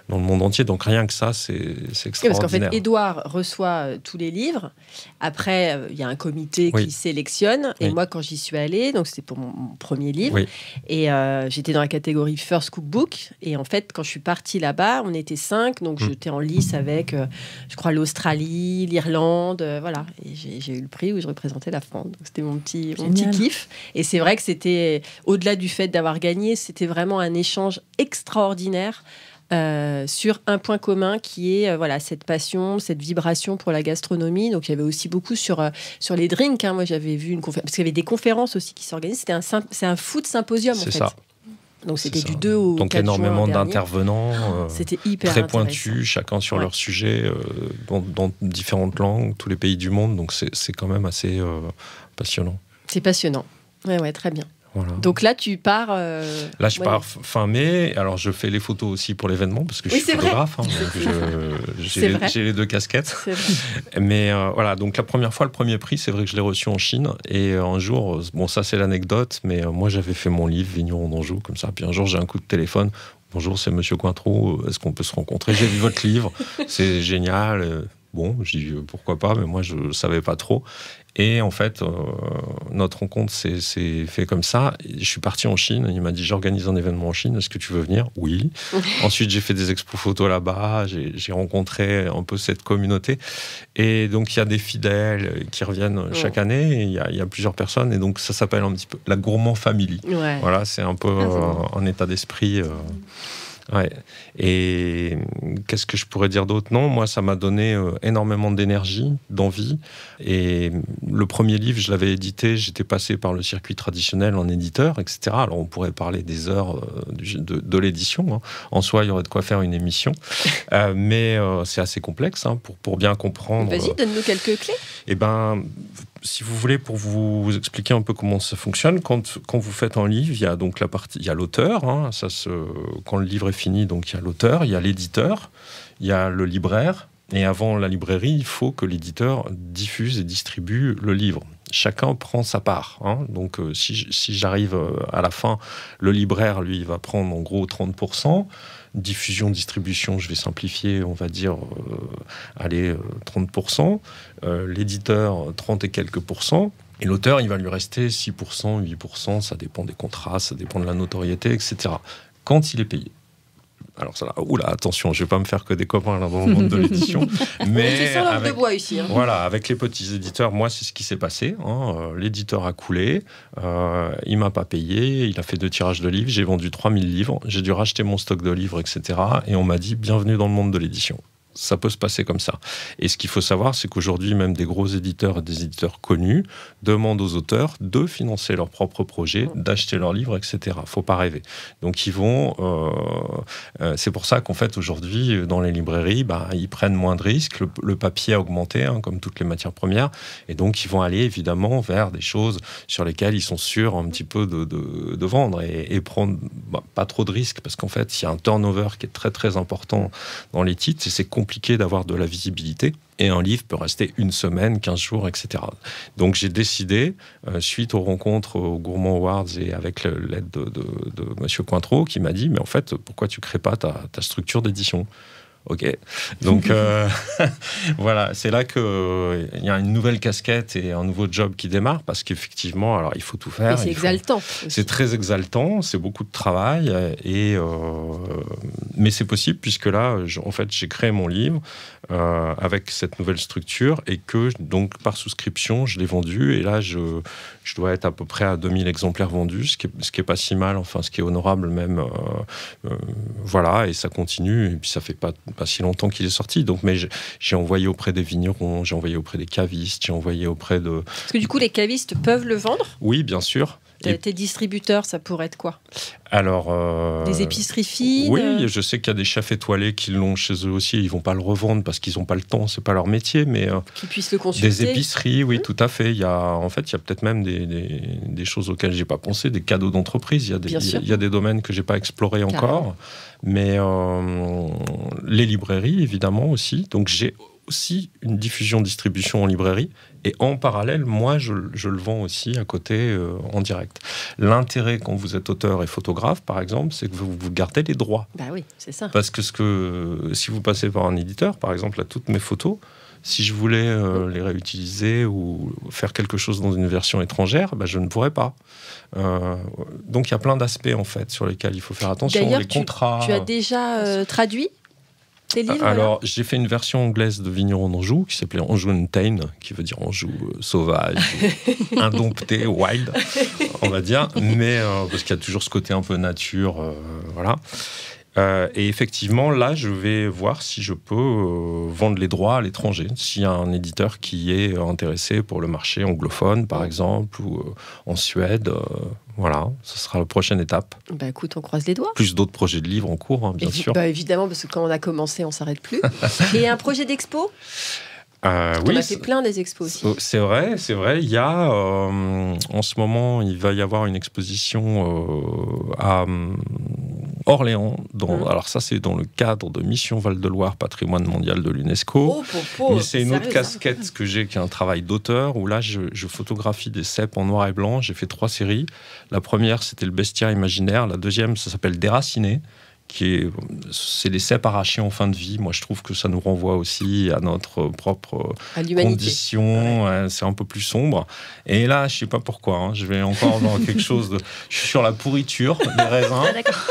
dans le monde entier. Donc, rien que ça, c'est extraordinaire. Parce qu'en fait, Édouard reçoit tous les livres. Après, il y a un comité qui sélectionne. Et moi, quand j'y suis allée, donc c'était pour mon premier livre, et j'étais dans la catégorie First Cookbook. Et en fait, quand je suis partie là-bas, on était 5. Donc, j'étais en lice avec, je crois, l'Australie, l'Irlande. Voilà. Et j'ai eu le prix où je représentais la France. Donc, c'était mon petit kiff. Et c'est vrai que c'était, au-delà du fait d'avoir gagné, c'était vraiment un échange extraordinaire sur un point commun qui est cette passion, cette vibration pour la gastronomie. Donc il y avait aussi beaucoup sur les drinks. Moi j'avais vu une conférence, parce qu'il y avait des conférences aussi qui s'organisent. C'est un food symposium en fait. C'est ça. Donc c'était du 2 au 4 juin. Donc énormément d'intervenants, c'était hyper très pointus, chacun sur leur sujet, dans différentes langues, tous les pays du monde. Donc c'est quand même assez passionnant. C'est passionnant. Ouais, très bien. Voilà. Donc là, tu pars... Là, je pars fin mai. Alors, je fais les photos aussi pour l'événement, parce que je suis photographe. J'ai les deux casquettes. C'est vrai. Mais voilà, donc la première fois, le premier prix, c'est vrai que je l'ai reçu en Chine. Et un jour, bon, ça c'est l'anecdote, mais moi j'avais fait mon livre, Vigneron d'Anjou, comme ça. Puis un jour, j'ai un coup de téléphone. Bonjour, c'est Monsieur Cointreau, est-ce qu'on peut se rencontrer? J'ai vu votre livre, c'est génial. Bon, je dis pourquoi pas, mais moi je ne savais pas trop. Et en fait, notre rencontre s'est fait comme ça. Je suis parti en Chine. Il m'a dit, j'organise un événement en Chine. Est-ce que tu veux venir? Oui. Ensuite, j'ai fait des expos photos là-bas. J'ai rencontré un peu cette communauté. Et donc, il y a des fidèles qui reviennent chaque année. Il y a plusieurs personnes. Et donc, ça s'appelle un petit peu la Gourmand Family. Ouais. Voilà, c'est un peu un état d'esprit... Ouais. Et qu'est-ce que je pourrais dire d'autre? Non, moi, ça m'a donné énormément d'énergie, d'envie. Et le premier livre, je l'avais édité, j'étais passé par le circuit traditionnel en éditeur, etc. Alors, on pourrait parler des heures de l'édition. Hein. En soi, il y aurait de quoi faire une émission. Mais c'est assez complexe pour bien comprendre. Vas-y, donne-nous quelques clés. Eh bien, si vous voulez, pour vous expliquer un peu comment ça fonctionne, quand vous faites un livre, il y a donc il y a l'auteur. Quand le livre est fini, donc il y a l'auteur, il y a l'éditeur, il y a le libraire. Et avant la librairie, il faut que l'éditeur diffuse et distribue le livre. Chacun prend sa part. Donc, si j'arrive à la fin, le libraire, lui, va prendre en gros 30%. Diffusion, distribution, je vais simplifier, on va dire, 30%. L'éditeur, 30 et quelques %. Et l'auteur, il va lui rester 6%, 8%, ça dépend des contrats, ça dépend de la notoriété, etc. Quand il est payé. Alors ça, attention, je vais pas me faire que des copains là dans le monde de l'édition. Mais c'est sur l'ordre de bois ici. Voilà, avec les petits éditeurs, moi c'est ce qui s'est passé. L'éditeur a coulé, il m'a pas payé, il a fait 2 tirages de livres, j'ai vendu 3000 livres, j'ai dû racheter mon stock de livres, etc. Et on m'a dit bienvenue dans le monde de l'édition. Ça peut se passer comme ça. Et ce qu'il faut savoir, c'est qu'aujourd'hui, même des gros éditeurs et des éditeurs connus demandent aux auteurs de financer leurs propres projets, d'acheter leurs livres, etc. Faut pas rêver. Donc, ils vont... c'est pour ça qu'en fait, aujourd'hui, dans les librairies, ils prennent moins de risques. Le papier a augmenté, comme toutes les matières premières. Et donc, ils vont aller, évidemment, vers des choses sur lesquelles ils sont sûrs un petit peu de vendre et prendre pas trop de risques. Parce qu'en fait, il y a un turnover qui est très, très important dans les titres. Et c'est compliqué d'avoir de la visibilité. Et un livre peut rester 1 semaine, 15 jours, etc. Donc j'ai décidé, suite aux rencontres aux Gourmand Awards et avec l'aide de Monsieur Cointreau, qui m'a dit, mais en fait, pourquoi tu ne crées pas ta structure d'édition ? Ok, donc voilà, c'est là qu'il y a une nouvelle casquette et un nouveau job qui démarre, parce qu'effectivement, alors il faut tout faire. Et c'est exaltant. C'est très exaltant, c'est beaucoup de travail, mais c'est possible, puisque là, en fait, j'ai créé mon livre avec cette nouvelle structure, et que, donc, par souscription, je l'ai vendu, et là, je dois être à peu près à 2000 exemplaires vendus, ce qui est pas si mal, enfin, ce qui est honorable même. Voilà, et ça continue, et puis ça fait pas si longtemps qu'il est sorti. Donc, mais j'ai envoyé auprès des vignerons, j'ai envoyé auprès des cavistes, j'ai envoyé auprès de... Parce que du coup, les cavistes peuvent le vendre ? Oui, bien sûr. Tes distributeurs, ça pourrait être quoi ? Alors, des épiceries fines ? Oui, je sais qu'il y a des chefs étoiles qui l'ont chez eux aussi. Ils vont pas le revendre parce qu'ils n'ont pas le temps, c'est pas leur métier, mais qu'ils puissent le consulter. Des épiceries, oui, tout à fait. Il y a peut-être même des choses auxquelles j'ai pas pensé, des cadeaux d'entreprise. Il y a des domaines que j'ai pas explorés encore, mais les librairies évidemment aussi. Donc j'ai aussi une diffusion-distribution en librairie. Et en parallèle, moi, je le vends aussi à côté en direct. L'intérêt quand vous êtes auteur et photographe, par exemple, c'est que vous gardez les droits. Bah oui, c'est ça. Parce que si vous passez par un éditeur, par exemple, à toutes mes photos, si je voulais les réutiliser ou faire quelque chose dans une version étrangère, je ne pourrais pas. Donc il y a plein d'aspects en fait sur lesquels il faut faire attention. D'ailleurs, les contrats. Tu as déjà traduit tes livres? Alors j'ai fait une version anglaise de Vigneron d'Anjou qui s'appelait Anjou Untamed, qui veut dire Anjou sauvage, indompté, wild, on va dire. Mais parce qu'il y a toujours ce côté un peu nature, voilà. Et effectivement, là, je vais voir si je peux vendre les droits à l'étranger. S'il y a un éditeur qui est intéressé pour le marché anglophone, par exemple, ou en Suède, voilà, ce sera la prochaine étape. Bah écoute, on croise les doigts. Plus d'autres projets de livres en cours, hein, bien sûr. Bah évidemment, parce que quand on a commencé, on ne s'arrête plus. Et un projet d'expo? Oui, on a fait plein des expos aussi. C'est vrai. Il y a, en ce moment, il va y avoir une exposition à Orléans. Alors ça, c'est dans le cadre de Mission Val-de-Loire, patrimoine mondial de l'UNESCO. Mais c'est une autre casquette que j'ai, qui est un travail d'auteur, où là, je photographie des cèpes en noir et blanc. J'ai fait 3 séries. La première, c'était le bestiaire imaginaire. La deuxième, ça s'appelle Déraciné. C'est des cèpes arrachés en fin de vie. Moi, je trouve que ça nous renvoie aussi à notre propre condition. Ouais. C'est un peu plus sombre. Et là, je ne sais pas pourquoi. Je vais encore dans quelque chose de... Je suis sur la pourriture des raisins.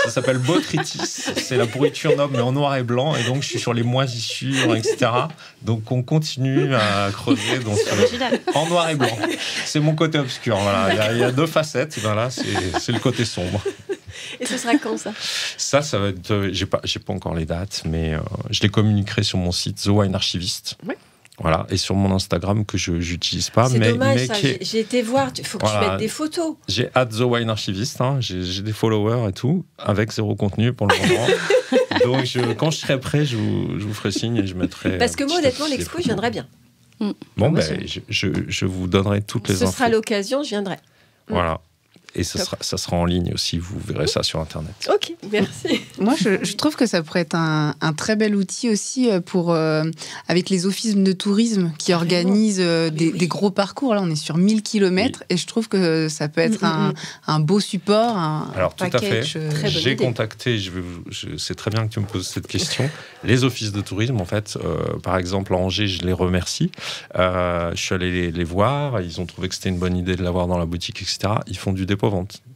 Ça s'appelle botrytis. C'est la pourriture noble, mais en noir et blanc. Et donc, je suis sur les moisissures, etc. Donc, on continue à creuser en noir et blanc. C'est mon côté obscur. Voilà. Il y a 2 facettes. Voilà, c'est le côté sombre. Et ce sera quand ça? Ça va être... J'ai pas encore les dates, mais je les communiquerai sur mon site The Wine Archivist. Oui. Voilà, et sur mon Instagram que je n'utilise pas. C'est dommage, ça. J'ai été voir. Il faut que tu mettes des photos. J'ai @The Wine Archivist. J'ai des followers et tout, avec 0 contenu pour le moment. Donc, quand je serai prêt, je vous ferai signe et je mettrai... Parce que moi, honnêtement, l'expo, je viendrai bien. Bon, je vous donnerai toutes les infos. Ce sera l'occasion, je viendrai. Voilà. Et ça sera en ligne aussi, vous verrez ça sur Internet. Ok, merci. Moi, je trouve que ça pourrait être un très bel outil aussi pour, avec les offices de tourisme qui organisent des gros parcours. Là, on est sur 1000 km et je trouve que ça peut être un beau support, Alors, package. Tout à fait. J'ai contacté, c'est très bien que tu me poses cette question, les offices de tourisme, en fait. Par exemple, à Angers, je les remercie. Je suis allé les voir, ils ont trouvé que c'était une bonne idée de l'avoir dans la boutique, etc. Ils font du dépôt-vente.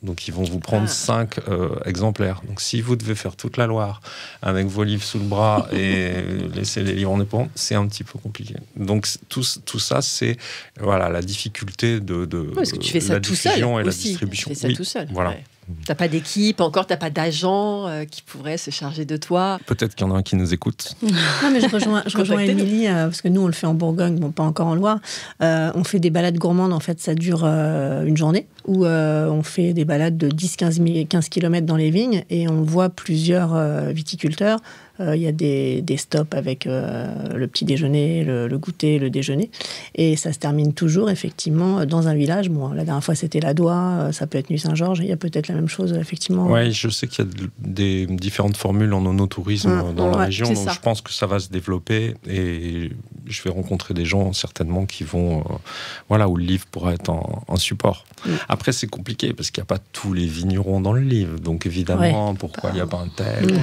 Donc, ils vont vous prendre 5 exemplaires. Donc, si vous devez faire toute la Loire avec vos livres sous le bras et laisser les livres en dépôt, c'est un petit peu compliqué. Donc, tout ça, c'est la difficulté de parce que tu fais ça la tout seul diffusion et aussi. la distribution. Tu fais ça tout seul. Voilà. Ouais. T'as pas d'équipe, encore t'as pas d'agent qui pourrait se charger de toi. Peut-être qu'il y en a un qui nous écoute. Non, mais je rejoins Émilie, parce que nous, on le fait en Bourgogne, bon, pas encore en Loire. On fait des balades gourmandes, en fait, ça dure une journée, où on fait des balades de 10-15 km dans les vignes, et on voit plusieurs viticulteurs. Il y a des stops avec le petit déjeuner, le goûter, le déjeuner. Et ça se termine toujours, effectivement, dans un village. Bon, la dernière fois, c'était Ladois, ça peut être Nuit-Saint-Georges. Il y a peut-être la même chose, effectivement. Oui, je sais qu'il y a des différentes formules en onotourisme dans la région. Donc, je pense que ça va se développer. Et je vais rencontrer des gens, certainement, qui vont... où le livre pourra être un support. Après, c'est compliqué, parce qu'il n'y a pas tous les vignerons dans le livre. Donc, évidemment, pourquoi il n'y a pas un tel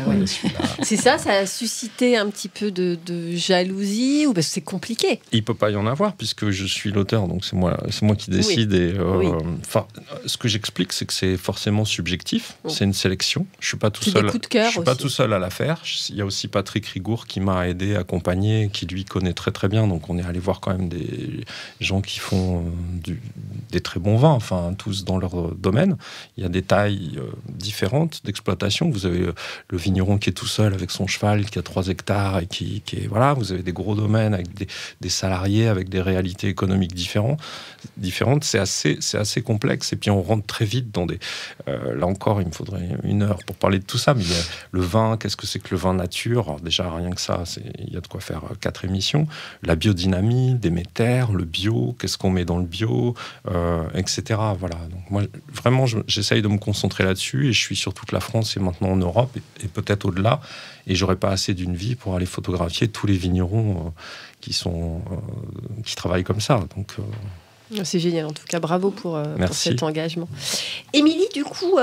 C'est ça a suscité un petit peu de jalousie ou parce que c'est compliqué? Il ne peut pas y en avoir puisque je suis l'auteur, donc c'est moi qui décide. Ce que j'explique, c'est que c'est forcément subjectif, c'est une sélection. Je ne suis pas tout seul. Je suis pas tout seul à la faire. Il y a aussi Patrick Rigour qui m'a aidé, accompagné, qui lui connaît très très bien. Donc on est allé voir quand même des gens qui font des très bons vins, tous dans leur domaine. Il y a des tailles différentes d'exploitation. Vous avez le vigneron qui est tout seul avec son cheval, qui a 3 hectares et qui est, vous avez des gros domaines avec des salariés, avec des réalités économiques différentes. C'est assez complexe. Et puis on rentre très vite dans des... là encore, il me faudrait 1 heure pour parler de tout ça. Mais il y a le vin, qu'est-ce que c'est que le vin nature? Alors déjà, rien que ça, il y a de quoi faire 4 émissions. La biodynamie, Déméter, le bio, qu'est-ce qu'on met dans le bio, etc. Voilà. Donc moi, vraiment, j'essaye de me concentrer là-dessus et je suis sur toute la France et maintenant en Europe et peut-être au-delà. Et j'aurais pas assez d'une vie pour aller photographier tous les vignerons qui travaillent comme ça. Donc, c'est génial, en tout cas, bravo pour cet engagement. Émilie, du coup,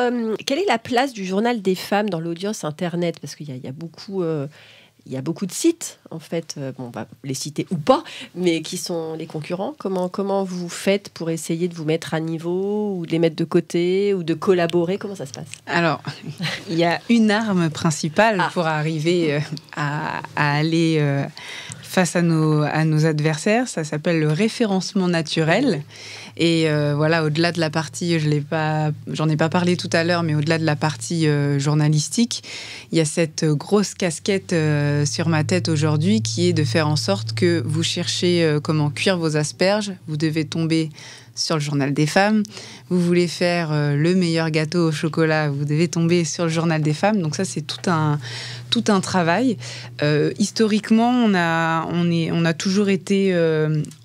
quelle est la place du Journal des femmes dans l'audience Internet ? Parce qu'il y a beaucoup... Il y a beaucoup de sites, en fait, on va les citer ou pas, mais qui sont les concurrents. Comment vous faites pour essayer de vous mettre à niveau, ou de les mettre de côté, ou de collaborer ? Comment ça se passe ? Alors, il y a une arme principale pour arriver à aller face à nos adversaires. Ça s'appelle le référencement naturel. Et voilà, au-delà de la partie, j'en ai pas parlé tout à l'heure, mais au-delà de la partie journalistique, il y a cette grosse casquette sur ma tête aujourd'hui qui est de faire en sorte que vous cherchez comment cuire vos asperges, vous devez tomber sur le Journal des femmes. Vous voulez faire le meilleur gâteau au chocolat, vous devez tomber sur le Journal des femmes. Donc ça, c'est tout un travail. Historiquement, on a toujours été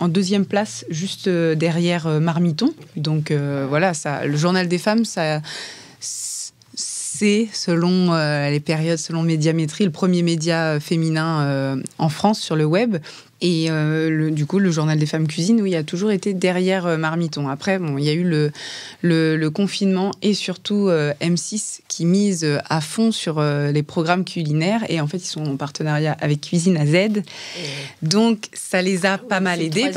en deuxième place, juste derrière Marmiton. Donc voilà, le Journal des femmes, ça... C'est, selon les périodes, selon Médiamétrie, le premier média féminin en France sur le web. Et du coup, le Journal des femmes cuisine, oui, a toujours été derrière Marmiton. Après, il y a eu le confinement et surtout M6 qui mise à fond sur les programmes culinaires. Et en fait, ils sont en partenariat avec Cuisine à Z. Donc, ça les a pas mal aidés.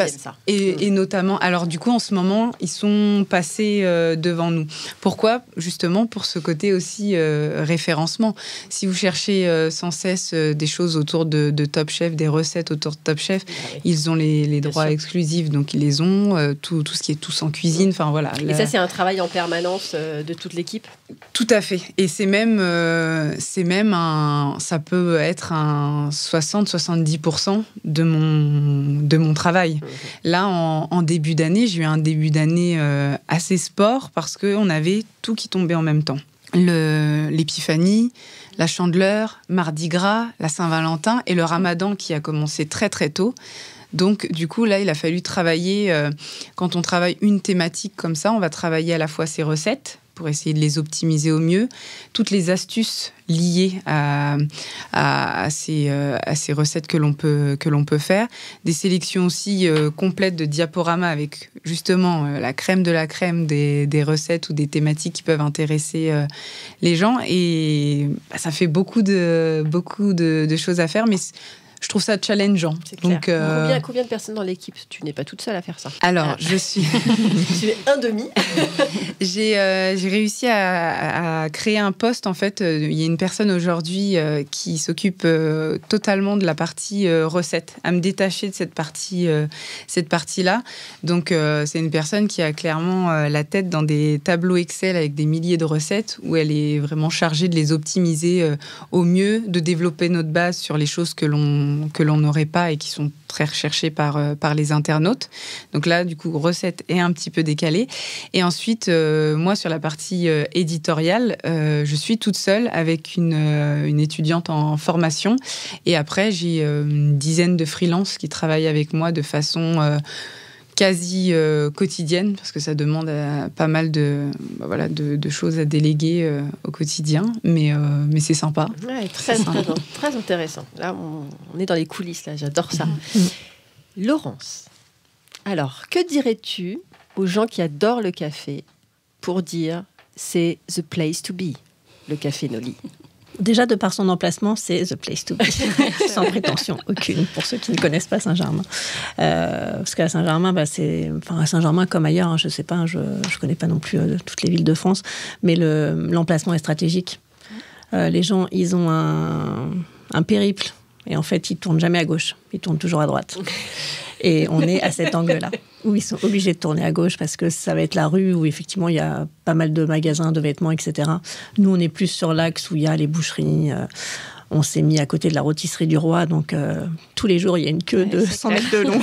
Et notamment, alors du coup, en ce moment, ils sont passés devant nous. Pourquoi ? Justement, pour ce côté aussi référencement. Si vous cherchez sans cesse des choses autour de Top Chef, des recettes autour de Top Chef, ils ont les droits exclusifs, donc ils les ont, tout ce qui est Tous en cuisine, enfin voilà. Et ça, c'est un travail en permanence de toute l'équipe ? Tout à fait. Et ça peut être un 60-70% de mon travail. Là, en début d'année, j'ai eu un début d'année assez sport parce qu'on avait tout qui tombait en même temps. L'épiphanie, la Chandeleur, Mardi Gras, la Saint-Valentin et le Ramadan qui a commencé très très tôt. Donc du coup là il a fallu travailler, quand on travaille une thématique comme ça, on va travailler à la fois ses recettes pour essayer de les optimiser au mieux, toutes les astuces liées à ces recettes que l'on peut faire, des sélections aussi complètes de diaporamas avec justement la crème de la crème des recettes ou des thématiques qui peuvent intéresser les gens, et ça fait beaucoup de choses à faire, mais je trouve ça challengeant. C'est clair. Donc, combien de personnes dans l'équipe ? Tu n'es pas toute seule à faire ça. Alors, je suis... Tu es un demi. J'ai réussi à créer un poste. En fait, il y a une personne aujourd'hui qui s'occupe totalement de la partie recette, à me détacher de cette partie-là. Donc, c'est une personne qui a clairement la tête dans des tableaux Excel avec des milliers de recettes, où elle est vraiment chargée de les optimiser au mieux, de développer notre base sur les choses que l'on n'aurait pas et qui sont très recherchées par les internautes. Donc là, du coup, recette est un petit peu décalée. Et ensuite, moi, sur la partie éditoriale, je suis toute seule avec une étudiante en formation. Et après, j'ai une dizaine de freelances qui travaillent avec moi de façon... quasi quotidienne, parce que ça demande pas mal de choses à déléguer au quotidien, mais c'est sympa. Ouais, très intéressant. Là, on est dans les coulisses, là, j'adore ça. Laurence, alors, que dirais-tu aux gens qui adorent le café pour dire c'est the place to be, le café Noli ? Déjà, de par son emplacement, c'est the place to be. Sans prétention aucune, pour ceux qui ne connaissent pas Saint-Germain. Parce qu'à Saint-Germain, à Saint-Germain comme ailleurs, hein, je ne sais pas, je ne connais pas non plus toutes les villes de France, mais l'emplacement est stratégique. Les gens, ils ont un périple, et en fait, ils ne tournent jamais à gauche, ils tournent toujours à droite. Et on est à cet angle-là, où ils sont obligés de tourner à gauche parce que ça va être la rue où effectivement il y a pas mal de magasins, de vêtements, etc. Nous, on est plus sur l'axe où il y a les boucheries. On s'est mis à côté de la rôtisserie du Roi, donc tous les jours, il y a une queue de 100 mètres de long.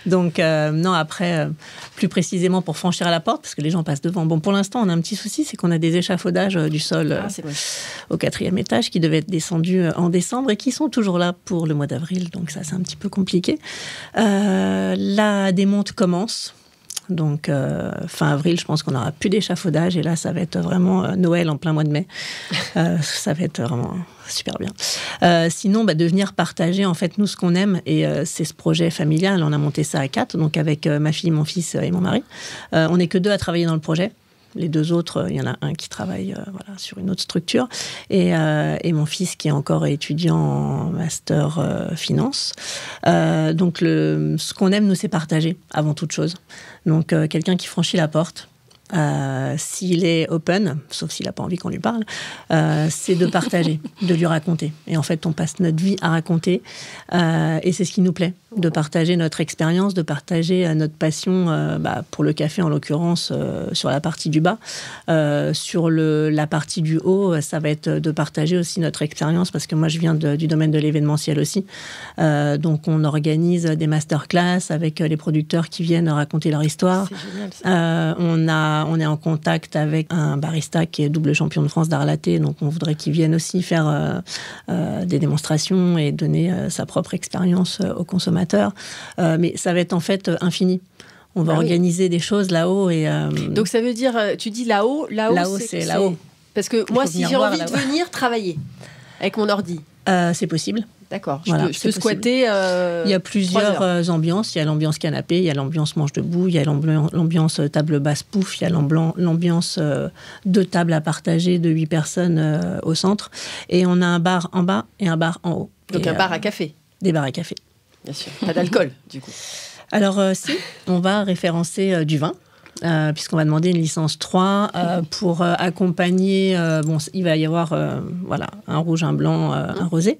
Donc, non, après, plus précisément pour franchir à la porte, parce que les gens passent devant. Bon, pour l'instant, on a un petit souci, c'est qu'on a des échafaudages du sol au 4e étage qui devaient être descendus en décembre et qui sont toujours là pour le mois d'avril. Donc ça, c'est un petit peu compliqué. La démonte commence. Donc, fin avril, je pense qu'on n'aura plus d'échafaudage. Et là, ça va être vraiment Noël en plein mois de mai. Ça va être vraiment super bien. Sinon, de venir partager, en fait, nous, ce qu'on aime. Et c'est ce projet familial. On a monté ça à 4, donc avec ma fille, mon fils et mon mari. On n'est que 2 à travailler dans le projet. Les 2 autres, il y en a un qui travaille sur une autre structure. Et mon fils qui est encore étudiant en master finance. Donc, ce qu'on aime, nous, c'est partager avant toute chose. Donc, quelqu'un qui franchit la porte, s'il est open, sauf s'il n'a pas envie qu'on lui parle, c'est de partager, de lui raconter. Et en fait, on passe notre vie à raconter. Et c'est ce qui nous plaît, de partager notre expérience, de partager notre passion pour le café, en l'occurrence, sur la partie du bas. Sur la partie du haut, ça va être de partager aussi notre expérience, parce que moi, je viens du domaine de l'événementiel aussi. Donc, on organise des masterclass avec les producteurs qui viennent raconter leur histoire. C'est génial, ça. On est en contact avec un barista qui est double champion de France d'art latte, donc on voudrait qu'il vienne aussi faire des démonstrations et donner sa propre expérience aux consommateurs. Mais ça va être en fait infini. On va organiser des choses là-haut. Donc ça veut dire, tu dis là-haut, c'est là-haut. Parce que moi, si j'ai envie de venir travailler avec mon ordi, c'est possible. D'accord, Voilà, je peux squatter. Il y a plusieurs ambiances. Il y a l'ambiance canapé, il y a l'ambiance manche debout, il y a l'ambiance table basse pouf, il y a l'ambiance 2 tables à partager de 8 personnes au centre. Et on a un bar en bas et un bar en haut. Donc un bar à café. Des bars à café. Bien sûr. Pas d'alcool, du coup. Alors, si, on va référencer du vin. Puisqu'on va demander une licence 3 pour accompagner, il va y avoir un rouge, un blanc, un rosé,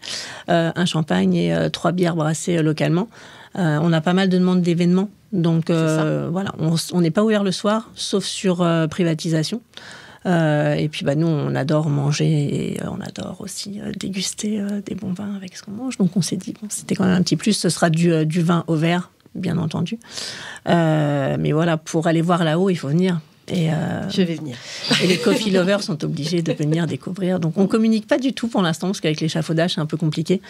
un champagne et 3 bières brassées localement. On a pas mal de demandes d'événements, donc on n'est pas ouvert le soir, sauf sur privatisation. Et puis nous, on adore manger et on adore aussi déguster des bons vins avec ce qu'on mange. Donc on s'est dit, c'était quand même un petit plus, ce sera du vin au verre, bien entendu. Mais voilà, pour aller voir là-haut, il faut venir. Je vais venir. Et les coffee lovers sont obligés de venir découvrir. Donc, on ne communique pas du tout pour l'instant, parce qu'avec l'échafaudage, c'est un peu compliqué.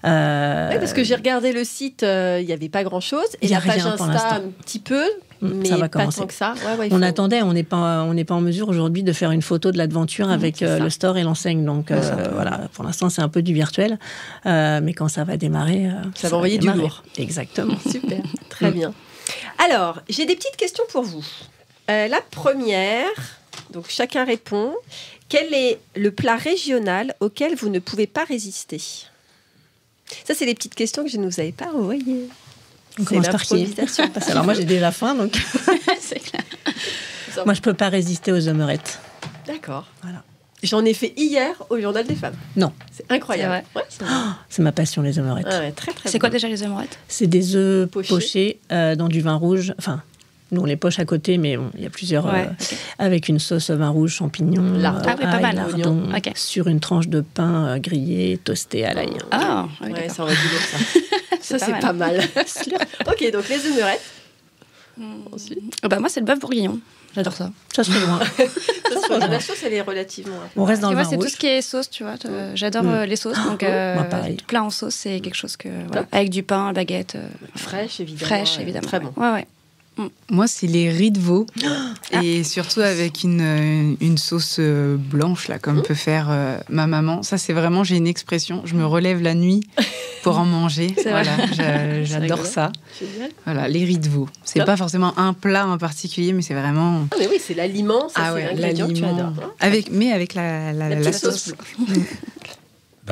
Oui, parce que j'ai regardé le site, il n'y avait pas grand-chose. Et la page Insta, un petit peu, mais ça va pas commencer. tant que ça. On attendait, on n'est pas en mesure aujourd'hui de faire une photo de l'aventure avec le store et l'enseigne. Donc, pour l'instant, c'est un peu du virtuel. Mais quand ça va démarrer... ça va envoyer du lourd. Exactement. Super, très bien. Alors, j'ai des petites questions pour vous. La première, donc chacun répond. Quel est le plat régional auquel vous ne pouvez pas résister ? Ça, c'est les petites questions que je ne vous avais pas envoyées. On commence par qui ? Alors moi, j'ai déjà faim, donc... C'est clair. Moi, je ne peux pas résister aux omelettes. D'accord. Voilà. J'en ai fait hier au Journal des Femmes. Non. C'est incroyable. C'est vrai. C'est ma passion, les omelettes. Ah ouais, très, très C'est quoi déjà les omelettes ? C'est des œufs pochés dans du vin rouge. Enfin, nous, on les poche à côté, mais il y a plusieurs... avec une sauce vin rouge, champignons, pas mal. lardons, sur une tranche de pain grillé, toasté à l'ail. Ah, ouais, ça aurait du lourd, ça. Ça, c'est pas mal. Ok, donc les omelettes. Ensuite. Moi, c'est le bœuf bourguignon. J'adore ça. Ça serait loin. La sauce, elle est relativement... On reste dans le vin c'est rouge. tout ce qui est sauce, tu vois. J'adore les sauces. Donc, plat en sauce, c'est quelque chose que... Voilà. Avec du pain, baguette. Fraîche, évidemment. Fraîche, évidemment. Très bon. Ouais. Moi, c'est les riz de veau. Et surtout avec une sauce blanche, là, comme peut faire ma maman. Ça, c'est vraiment, j'ai une expression. Je me relève la nuit pour en manger. Voilà, j'adore ça. Génial. Voilà, les riz de veau. C'est pas forcément un plat en particulier, mais c'est vraiment... Ah, mais oui, c'est l'aliment. Ça, c'est l'ingrédient que tu adores. Avec la sauce.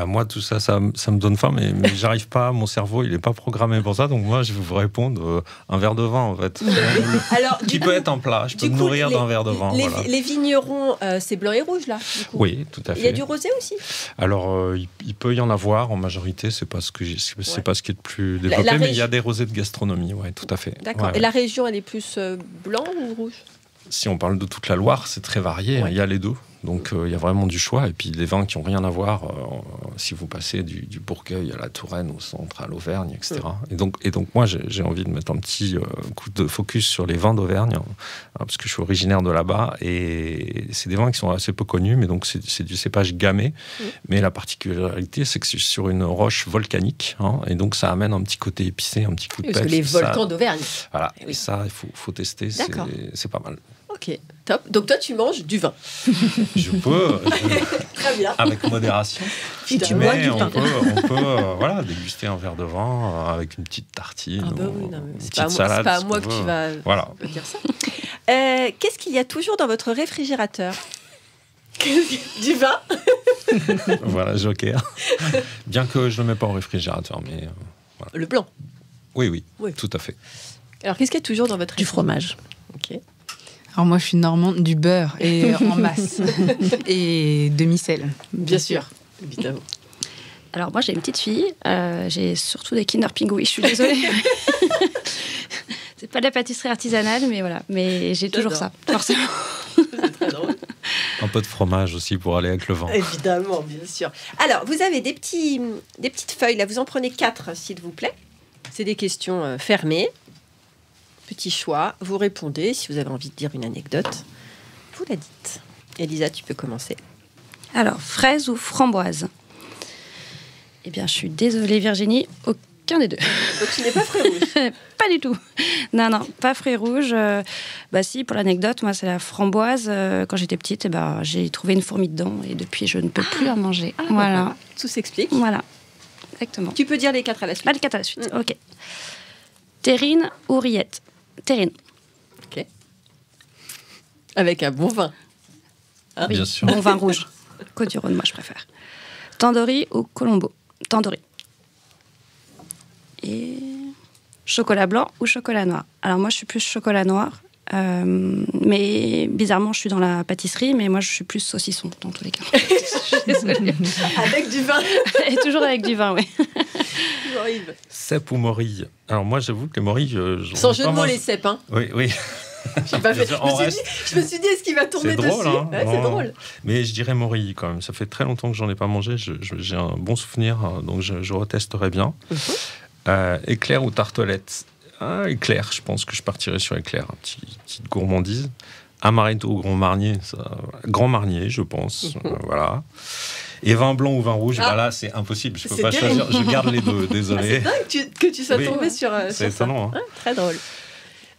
Moi, tout ça, ça me donne faim, mais j'arrive pas. Mon cerveau, il est pas programmé pour ça. Donc moi, je vais vous répondre un verre de vin, en fait. Alors, qui peut être un plat. Je peux me nourrir d'un verre de vin. Les vignerons, c'est blanc et rouge, là, du coup. Oui, tout à fait. Il y a du rosé aussi. Alors, il peut y en avoir. En majorité, c'est pas ce qui est le plus développé, mais il y a des rosés de gastronomie. Ouais, tout à fait. D'accord. Ouais. Et la région, elle est plus blanc ou rouge ? Si on parle de toute la Loire, c'est très varié. Il y a les deux. Donc il y a vraiment du choix. Et puis des vins qui n'ont rien à voir, si vous passez du Bourgueil à la Touraine, au centre, à l'Auvergne, etc. Et donc moi, j'ai envie de mettre un petit coup de focus sur les vins d'Auvergne, parce que je suis originaire de là-bas. Et c'est des vins qui sont assez peu connus, mais donc c'est du cépage gamay. Mais la particularité, c'est que c'est sur une roche volcanique. Et donc ça amène un petit côté épicé, un petit coup de pêche. Parce que les volcans d'Auvergne. Voilà, et ça, il faut tester, c'est pas mal. Ok, top. Donc toi, tu manges du vin. Je peux. Très bien. Avec modération. Et tu bois du pain. On peut déguster un verre de vin avec une petite tartine. C'est pas à moi que tu vas dire ça. Qu'est-ce qu'il y a toujours dans votre réfrigérateur? Du vin. Voilà, joker. Bien que je ne le mets pas au réfrigérateur, mais voilà. Le blanc. Oui, tout à fait. Alors, qu'est-ce qu'il y a toujours dans votre Du fromage. Ok. Alors moi, je suis normande, du beurre et en masse et demi-sel, bien sûr. Évidemment. Alors moi, j'ai une petite fille. J'ai surtout des Kinder Pingui. Je suis désolée. C'est pas de la pâtisserie artisanale, mais voilà. Mais j'ai toujours ça, forcément. C'est très drôle. Un peu de fromage aussi pour aller avec le vin. Évidemment, bien sûr. Alors, vous avez des petites feuilles, là. Vous en prenez 4, s'il vous plaît. C'est des questions fermées. Petit choix. Vous répondez. Si vous avez envie de dire une anecdote, vous la dites. Elisa, tu peux commencer. Alors, fraise ou framboise? Eh bien, je suis désolée, Virginie. Aucun des deux. Donc, tu n'es pas fruits rouges? Pas du tout. Non, pas fruits rouges. Bah si, pour l'anecdote, moi, c'est la framboise. Quand j'étais petite, j'ai trouvé une fourmi dedans et depuis, je ne peux plus en manger. Voilà. Tout s'explique. Voilà, exactement. Tu peux dire les 4 à la suite. Les 4 à la suite, ok. Terrine ou rillette? Terrine. Ok. Avec un bon vin. Oui, bien sûr. Bon vin rouge. Côte du Rhône, moi, je préfère. Tandoori ou Colombo? Tandoori. Et chocolat blanc ou chocolat noir? Alors moi, je suis plus chocolat noir. Mais bizarrement, je suis dans la pâtisserie, mais moi, je suis plus saucisson, dans tous les cas. Avec du vin. Et toujours avec du vin, oui. Horrible. Cèpe ou morille? Alors moi, j'avoue que les morilles... Sans jeu de mots, les cèpes, hein. Oui. Je me suis dit, est-ce qu'il va tourner dessus? Drôle, hein. C'est drôle. Mais je dirais morille quand même. Ça fait très longtemps que j'en ai pas mangé. J'ai un bon souvenir, donc je retesterai bien. Éclair ou tartelette? Éclair, je pense que je partirais sur éclair. Petite gourmandise. Amaretto ou Grand Marnier? Grand Marnier, je pense. Voilà. Et vin blanc ou vin rouge? Là, c'est impossible. Je peux pas choisir. Je garde les deux. Désolé. C'est dingue que tu sois tombé sur c'est étonnant. Ça. Très drôle.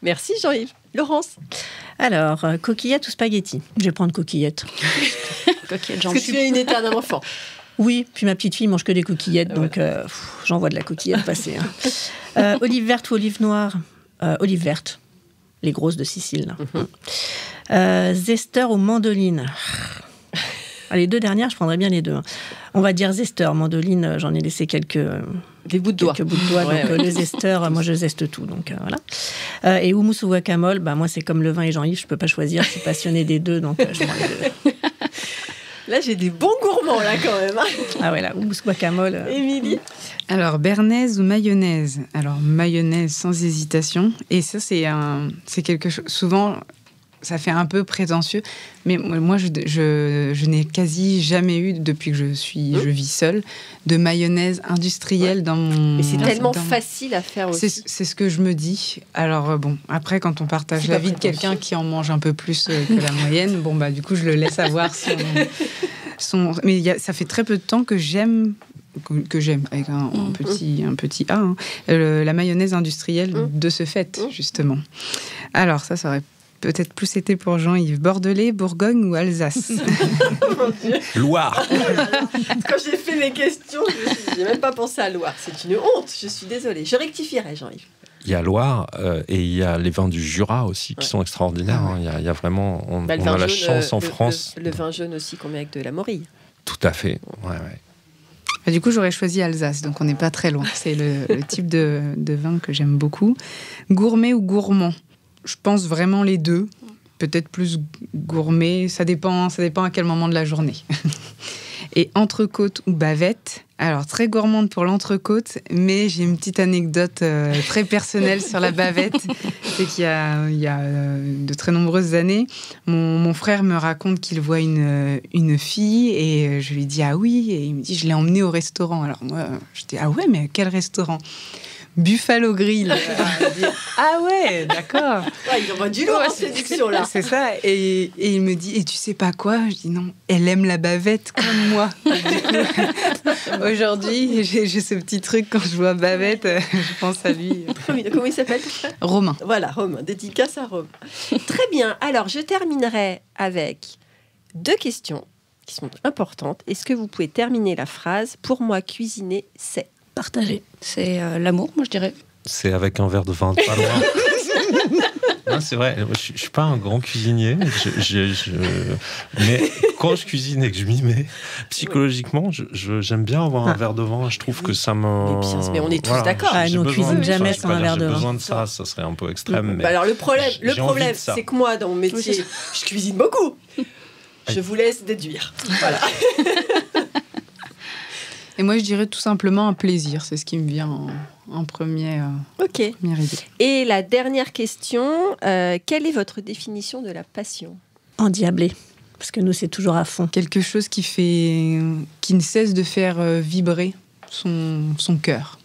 Merci Jean-Yves. Laurence? Alors, coquillette ou spaghetti? Je vais prendre coquillette. Coquillette, Parce que tu es une éternelle enfant. Oui, puis ma petite fille mange que des coquillettes, donc j'en vois de la coquillette passer. Olive verte ou olive noire? Olive verte, les grosses de Sicile. Zester ou mandoline? Les deux dernières, je prendrais bien les deux. On va dire zester. Mandoline, j'en ai laissé quelques bouts de doigts. Le zester, moi je zeste tout. Donc voilà. Et houmous ou guacamole, moi c'est comme le vin et Jean-Yves, je peux pas choisir. Je suis passionnée des deux, donc je prends les deux. Là, j'ai des bons gourmands, là, quand même. Ah ouais, là, houmous guacamole. Émilie? Alors, béarnaise ou mayonnaise? Alors, mayonnaise sans hésitation. Et ça, c'est quelque chose... Souvent, ça fait un peu prétentieux. Mais moi, je n'ai quasi jamais eu, depuis que je vis seule, de mayonnaise industrielle dans mon... Mais c'est tellement facile à faire aussi. C'est ce que je me dis. Alors, après, quand on partage la vie de quelqu'un qui en mange un peu plus que la moyenne, du coup, je le laisse avoir son... Mais ça fait très peu de temps que j'aime avec un petit A, la mayonnaise industrielle de ce fait, justement. Alors, ça aurait peut-être plus été pour Jean-Yves. Bordelais, Bourgogne ou Alsace? Mon Dieu. Loire. Quand j'ai fait mes questions, j'ai même pas pensé à Loire. C'est une honte, je suis désolée. Je rectifierai, Jean-Yves. Il y a Loire et il y a les vins du Jura aussi qui sont extraordinaires. Il y a vraiment... On a la chance en France. Le vin jaune aussi qu'on met avec de la morille. Tout à fait, ouais. Du coup, j'aurais choisi Alsace, donc on n'est pas très loin. C'est le type de vin que j'aime beaucoup. Gourmet ou gourmand? Je pense vraiment les deux. Peut-être plus gourmet, ça dépend à quel moment de la journée. Et entrecôte ou bavette. Alors, très gourmande pour l'entrecôte, mais j'ai une petite anecdote très personnelle sur la bavette. C'est qu'il y a de très nombreuses années, mon frère me raconte qu'il voit une fille et je lui dis « Ah oui ?» et il me dit « Je l'ai emmenée au restaurant. » Alors moi, je dis « Ah ouais, mais quel restaurant ?» Buffalo Grill. Ah ouais, d'accord. Ouais, il envoie du lourd, cette séduction-là. C'est ça. Et il me dit, et tu sais pas quoi? Je dis non, elle aime la bavette comme moi. Du coup, aujourd'hui, j'ai ce petit truc quand je vois bavette, je pense à lui. Comment il s'appelle? Romain. Voilà, Romain. Dédicace à Romain. Très bien. Alors, je terminerai avec 2 questions qui sont importantes. Est-ce que vous pouvez terminer la phrase? Pour moi, cuisiner, c'est... Partager. C'est l'amour, moi je dirais. C'est avec un verre de vin, pas loin. Non, c'est vrai, je suis pas un grand cuisinier, mais quand je cuisine et que je m'y mets, psychologiquement, j'aime bien avoir un verre de vin. Je trouve que ça me... Mais on est tous d'accord. Nous, on cuisine jamais sans un verre de vin. J'ai besoin de ça, ça serait un peu extrême. Mais alors le problème, c'est que moi, dans mon métier, je cuisine beaucoup. Je vous laisse déduire. Voilà. Et moi, je dirais tout simplement un plaisir. C'est ce qui me vient en première idée. Et la dernière question, quelle est votre définition de la passion? Endiablé. Parce que nous, c'est toujours à fond. Quelque chose qui ne cesse de faire vibrer son cœur.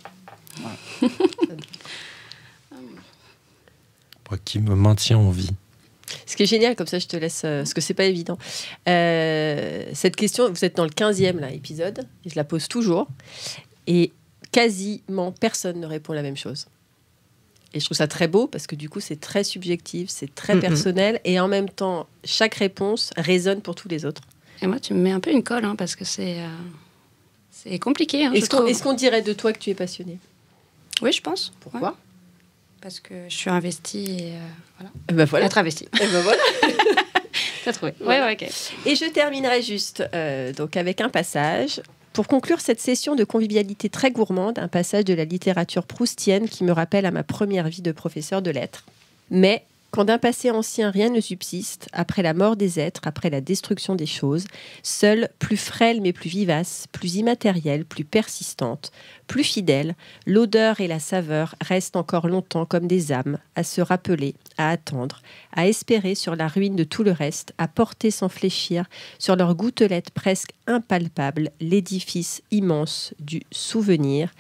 Voilà. Qui me maintient en vie. Ce qui est génial, comme ça je te laisse, parce que c'est pas évident. Cette question, vous êtes dans le 15e épisode, et je la pose toujours, et quasiment personne ne répond la même chose. Et je trouve ça très beau, parce que du coup c'est très subjectif, c'est très personnel, et en même temps, chaque réponse résonne pour tous les autres. Et moi, tu me mets un peu une colle, parce que c'est compliqué. Est-ce qu'on dirait de toi que tu es passionnée? Oui, je pense. Pourquoi? Ouais. Parce que je suis investie et voilà. Voilà. Être investie. Voilà. T'as trouvé. Voilà. Ouais, ok. Et je terminerai juste donc avec un passage. Pour conclure cette session de convivialité très gourmande, un passage de la littérature proustienne qui me rappelle à ma première vie de professeur de lettres. Mais quand d'un passé ancien rien ne subsiste, après la mort des êtres, après la destruction des choses, seule, plus frêle mais plus vivace, plus immatérielle, plus persistante, plus fidèle, l'odeur et la saveur restent encore longtemps comme des âmes, à se rappeler, à attendre, à espérer sur la ruine de tout le reste, à porter sans fléchir, sur leur gouttelette presque impalpable, l'édifice immense du souvenir.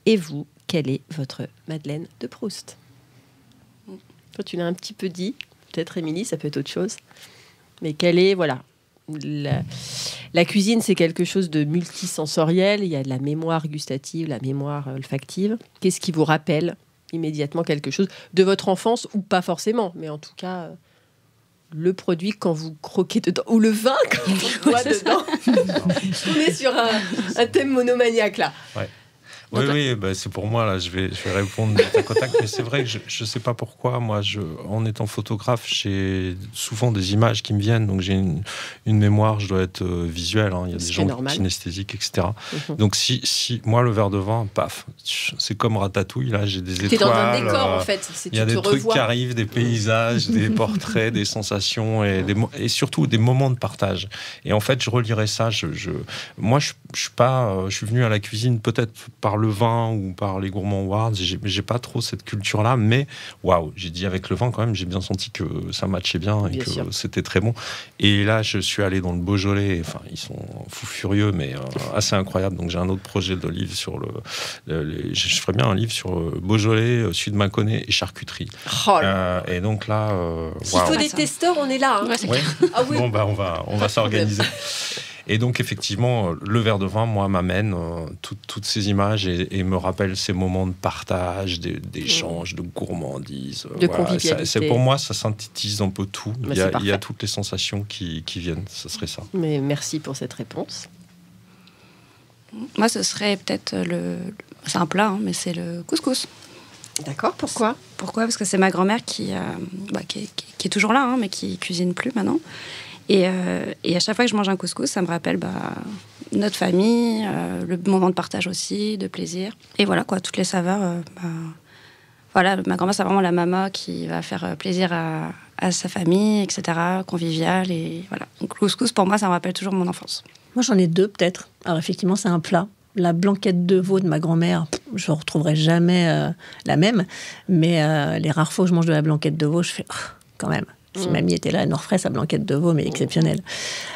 Et vous, quelle est votre Madeleine de Proust ? Toi, tu l'as un petit peu dit, peut-être Émilie, ça peut être autre chose. Mais quelle est, voilà, la cuisine, c'est quelque chose de multisensoriel. Il y a de la mémoire gustative, la mémoire olfactive. Qu'est-ce qui vous rappelle immédiatement quelque chose de votre enfance ou pas forcément, mais en tout cas, le produit quand vous croquez dedans, ou le vin quand vous boit dedans. On est sur un thème monomaniaque là. Ouais. Oui, c'est pour moi, là, je vais répondre de tac au tac, mais c'est vrai que je ne sais pas pourquoi, moi, en étant photographe, j'ai souvent des images qui me viennent, donc j'ai une mémoire, je dois être visuelle, il y a des gens kinesthésiques, etc. Donc si moi, le verre de vin, paf, c'est comme Ratatouille, là, j'ai des étoiles. T'es dans un décor, en fait. Il y a des trucs qui arrivent, des paysages, des portraits, des sensations, et surtout des moments de partage. Et en fait, je relirais ça, moi, je suis venu à la cuisine peut-être par le vin ou par les Gourmands Awards, j'ai pas trop cette culture-là, mais waouh, j'ai dit avec le vin quand même, j'ai bien senti que ça matchait bien et que c'était très bon. Et là, je suis allé dans le Beaujolais, enfin, ils sont fous furieux, mais assez incroyable. Donc j'ai un autre projet de livre sur je ferais bien un livre sur Beaujolais, Sud-Mâconnais et charcuterie. Et donc là, s'il faut des testeurs, on est là. Ouais. Ah oui. Bon, on va s'organiser. Et donc, effectivement, le verre de vin, moi, m'amène toutes ces images et me rappelle ces moments de partage, d'échange, de gourmandise. De convivialité. Pour moi, ça synthétise un peu tout. Il y a toutes les sensations qui viennent. Ce serait ça. Mais merci pour cette réponse. Moi, ce serait peut-être c'est un plat, mais c'est le couscous. D'accord, pourquoi ? Parce que c'est ma grand-mère qui est toujours là, mais qui cuisine plus maintenant. Et à chaque fois que je mange un couscous, ça me rappelle notre famille, le moment de partage aussi, de plaisir. Et voilà, toutes les saveurs. Voilà, ma grand-mère, c'est vraiment la maman qui va faire plaisir à sa famille, etc., convivial. Et voilà. Donc, le couscous, pour moi, ça me rappelle toujours mon enfance. Moi, j'en ai 2 peut-être. Alors effectivement, c'est un plat. La blanquette de veau de ma grand-mère, je ne retrouverai jamais la même. Mais les rares fois où je mange de la blanquette de veau, je fais quand même. Si mamie était là, elle nous referait sa blanquette de veau, mais exceptionnelle.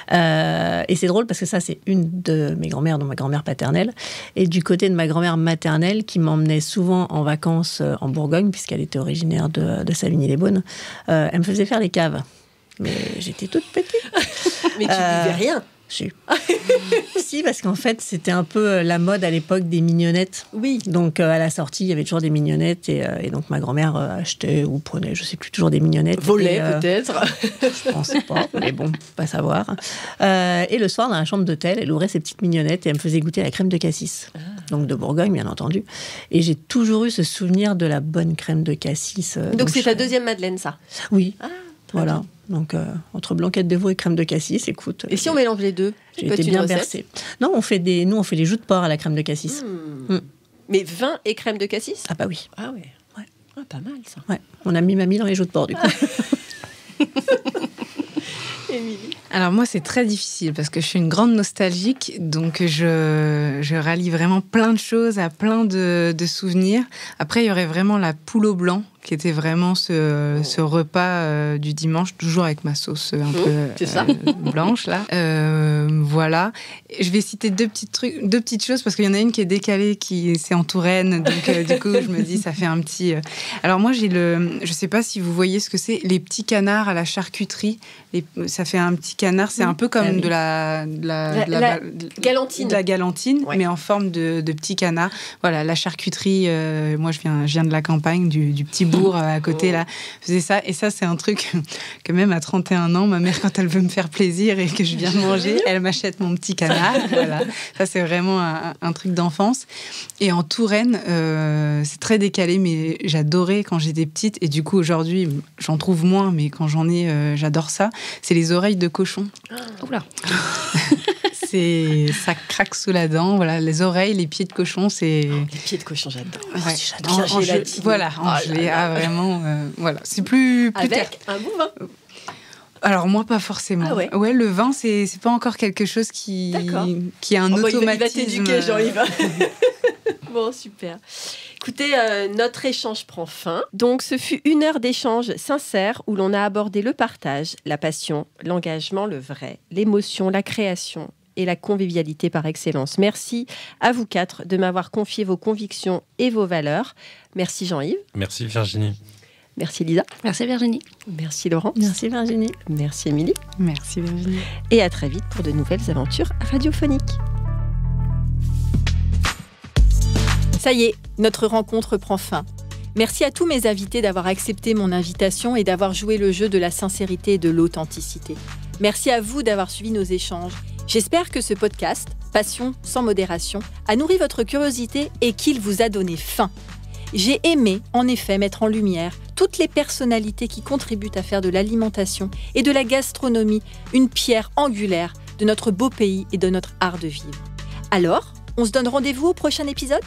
Et c'est drôle parce que ça, c'est une de mes grand-mères, dont ma grand-mère paternelle. Et du côté de ma grand-mère maternelle, qui m'emmenait souvent en vacances en Bourgogne, puisqu'elle était originaire de Savigny-les-Beaunes, elle me faisait faire les caves. Mais j'étais toute petite. Mais tu buvais rien. Si, parce qu'en fait, c'était un peu la mode à l'époque des mignonnettes. Oui. Donc, à la sortie, il y avait toujours des mignonnettes. Et donc, ma grand-mère achetait ou prenait, je ne sais plus, toujours des mignonnettes. Volait, peut-être. Je ne pense pas, mais bon, pas savoir. Et le soir, dans la chambre d'hôtel, elle ouvrait ses petites mignonnettes et elle me faisait goûter la crème de cassis. Donc, de Bourgogne, bien entendu. Et j'ai toujours eu ce souvenir de la bonne crème de cassis. Donc c'est ta deuxième Madeleine, ça? Oui. Ah, voilà. bien. Donc, entre blanquette de veau et crème de cassis, écoute. Et si on mélange les deux? J'ai été bien bercée. Non, nous, on fait les joues de porc à la crème de cassis. Mais vin et crème de cassis? Ah bah oui. Ah ouais. Ah, pas mal, ça. Ouais. On a mis mamie dans les joues de porc, du coup. Émilie? Alors moi, c'est très difficile parce que je suis une grande nostalgique, donc je rallie vraiment plein de choses à plein de souvenirs. Après, il y aurait vraiment la poule au blanc, qui était vraiment ce repas du dimanche, toujours avec ma sauce un peu blanche, là. Voilà. Je vais citer deux petites choses, parce qu'il y en a une qui est décalée, c'est en Touraine, donc du coup, je me dis, ça fait un petit... Alors moi, je sais pas si vous voyez ce que c'est, les petits canards à la charcuterie. Ça fait un petit canard, c'est un peu comme de la galantine. De la galantine, ouais. Mais en forme de petit canard. Voilà, la charcuterie, moi, je viens de la campagne, du petit bourg à côté, là, faisait ça. Et ça, c'est un truc que même à 31 ans, ma mère, quand elle veut me faire plaisir et que je viens manger, elle m'achète mon petit canard. Voilà. Ça, c'est vraiment un truc d'enfance. Et en Touraine, c'est très décalé, mais j'adorais quand j'étais petite. Et du coup, aujourd'hui, j'en trouve moins, mais quand j'en ai, j'adore ça. C'est les oreilles de cochon. Oula. Ça craque sous la dent. Voilà, les oreilles, les pieds de cochon, c'est... Les pieds de cochon, j'adore. Ouais. J'adore. Voilà, en gelée, vraiment... voilà, c'est plus avec un bon vin. Alors moi, pas forcément. Ah ouais. Ouais, le vin, c'est pas encore quelque chose qui a un automatisme. Il va t'éduquer, Jean-Yves. Bon, super. Écoutez, notre échange prend fin. Donc, ce fut 1 heure d'échange sincère où l'on a abordé le partage, la passion, l'engagement, le vrai, l'émotion, la création et la convivialité par excellence. Merci à vous 4 de m'avoir confié vos convictions et vos valeurs. Merci Jean-Yves. Merci Virginie. Merci Lisa. Merci Virginie. Merci Laurent. Merci Virginie. Merci Émilie. Merci Virginie. Et à très vite pour de nouvelles aventures radiophoniques. Ça y est, notre rencontre prend fin. Merci à tous mes invités d'avoir accepté mon invitation et d'avoir joué le jeu de la sincérité et de l'authenticité. Merci à vous d'avoir suivi nos échanges. J'espère que ce podcast, Passion sans modération, a nourri votre curiosité et qu'il vous a donné faim. J'ai aimé, en effet, mettre en lumière toutes les personnalités qui contribuent à faire de l'alimentation et de la gastronomie une pierre angulaire de notre beau pays et de notre art de vivre. Alors, on se donne rendez-vous au prochain épisode ?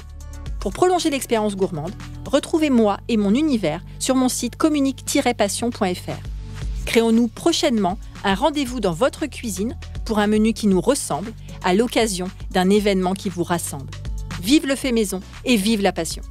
Pour prolonger l'expérience gourmande, retrouvez moi et mon univers sur mon site communique-passion.fr. Créons-nous prochainement un rendez-vous dans votre cuisine pour un menu qui nous ressemble à l'occasion d'un événement qui vous rassemble. Vive le fait maison et vive la passion!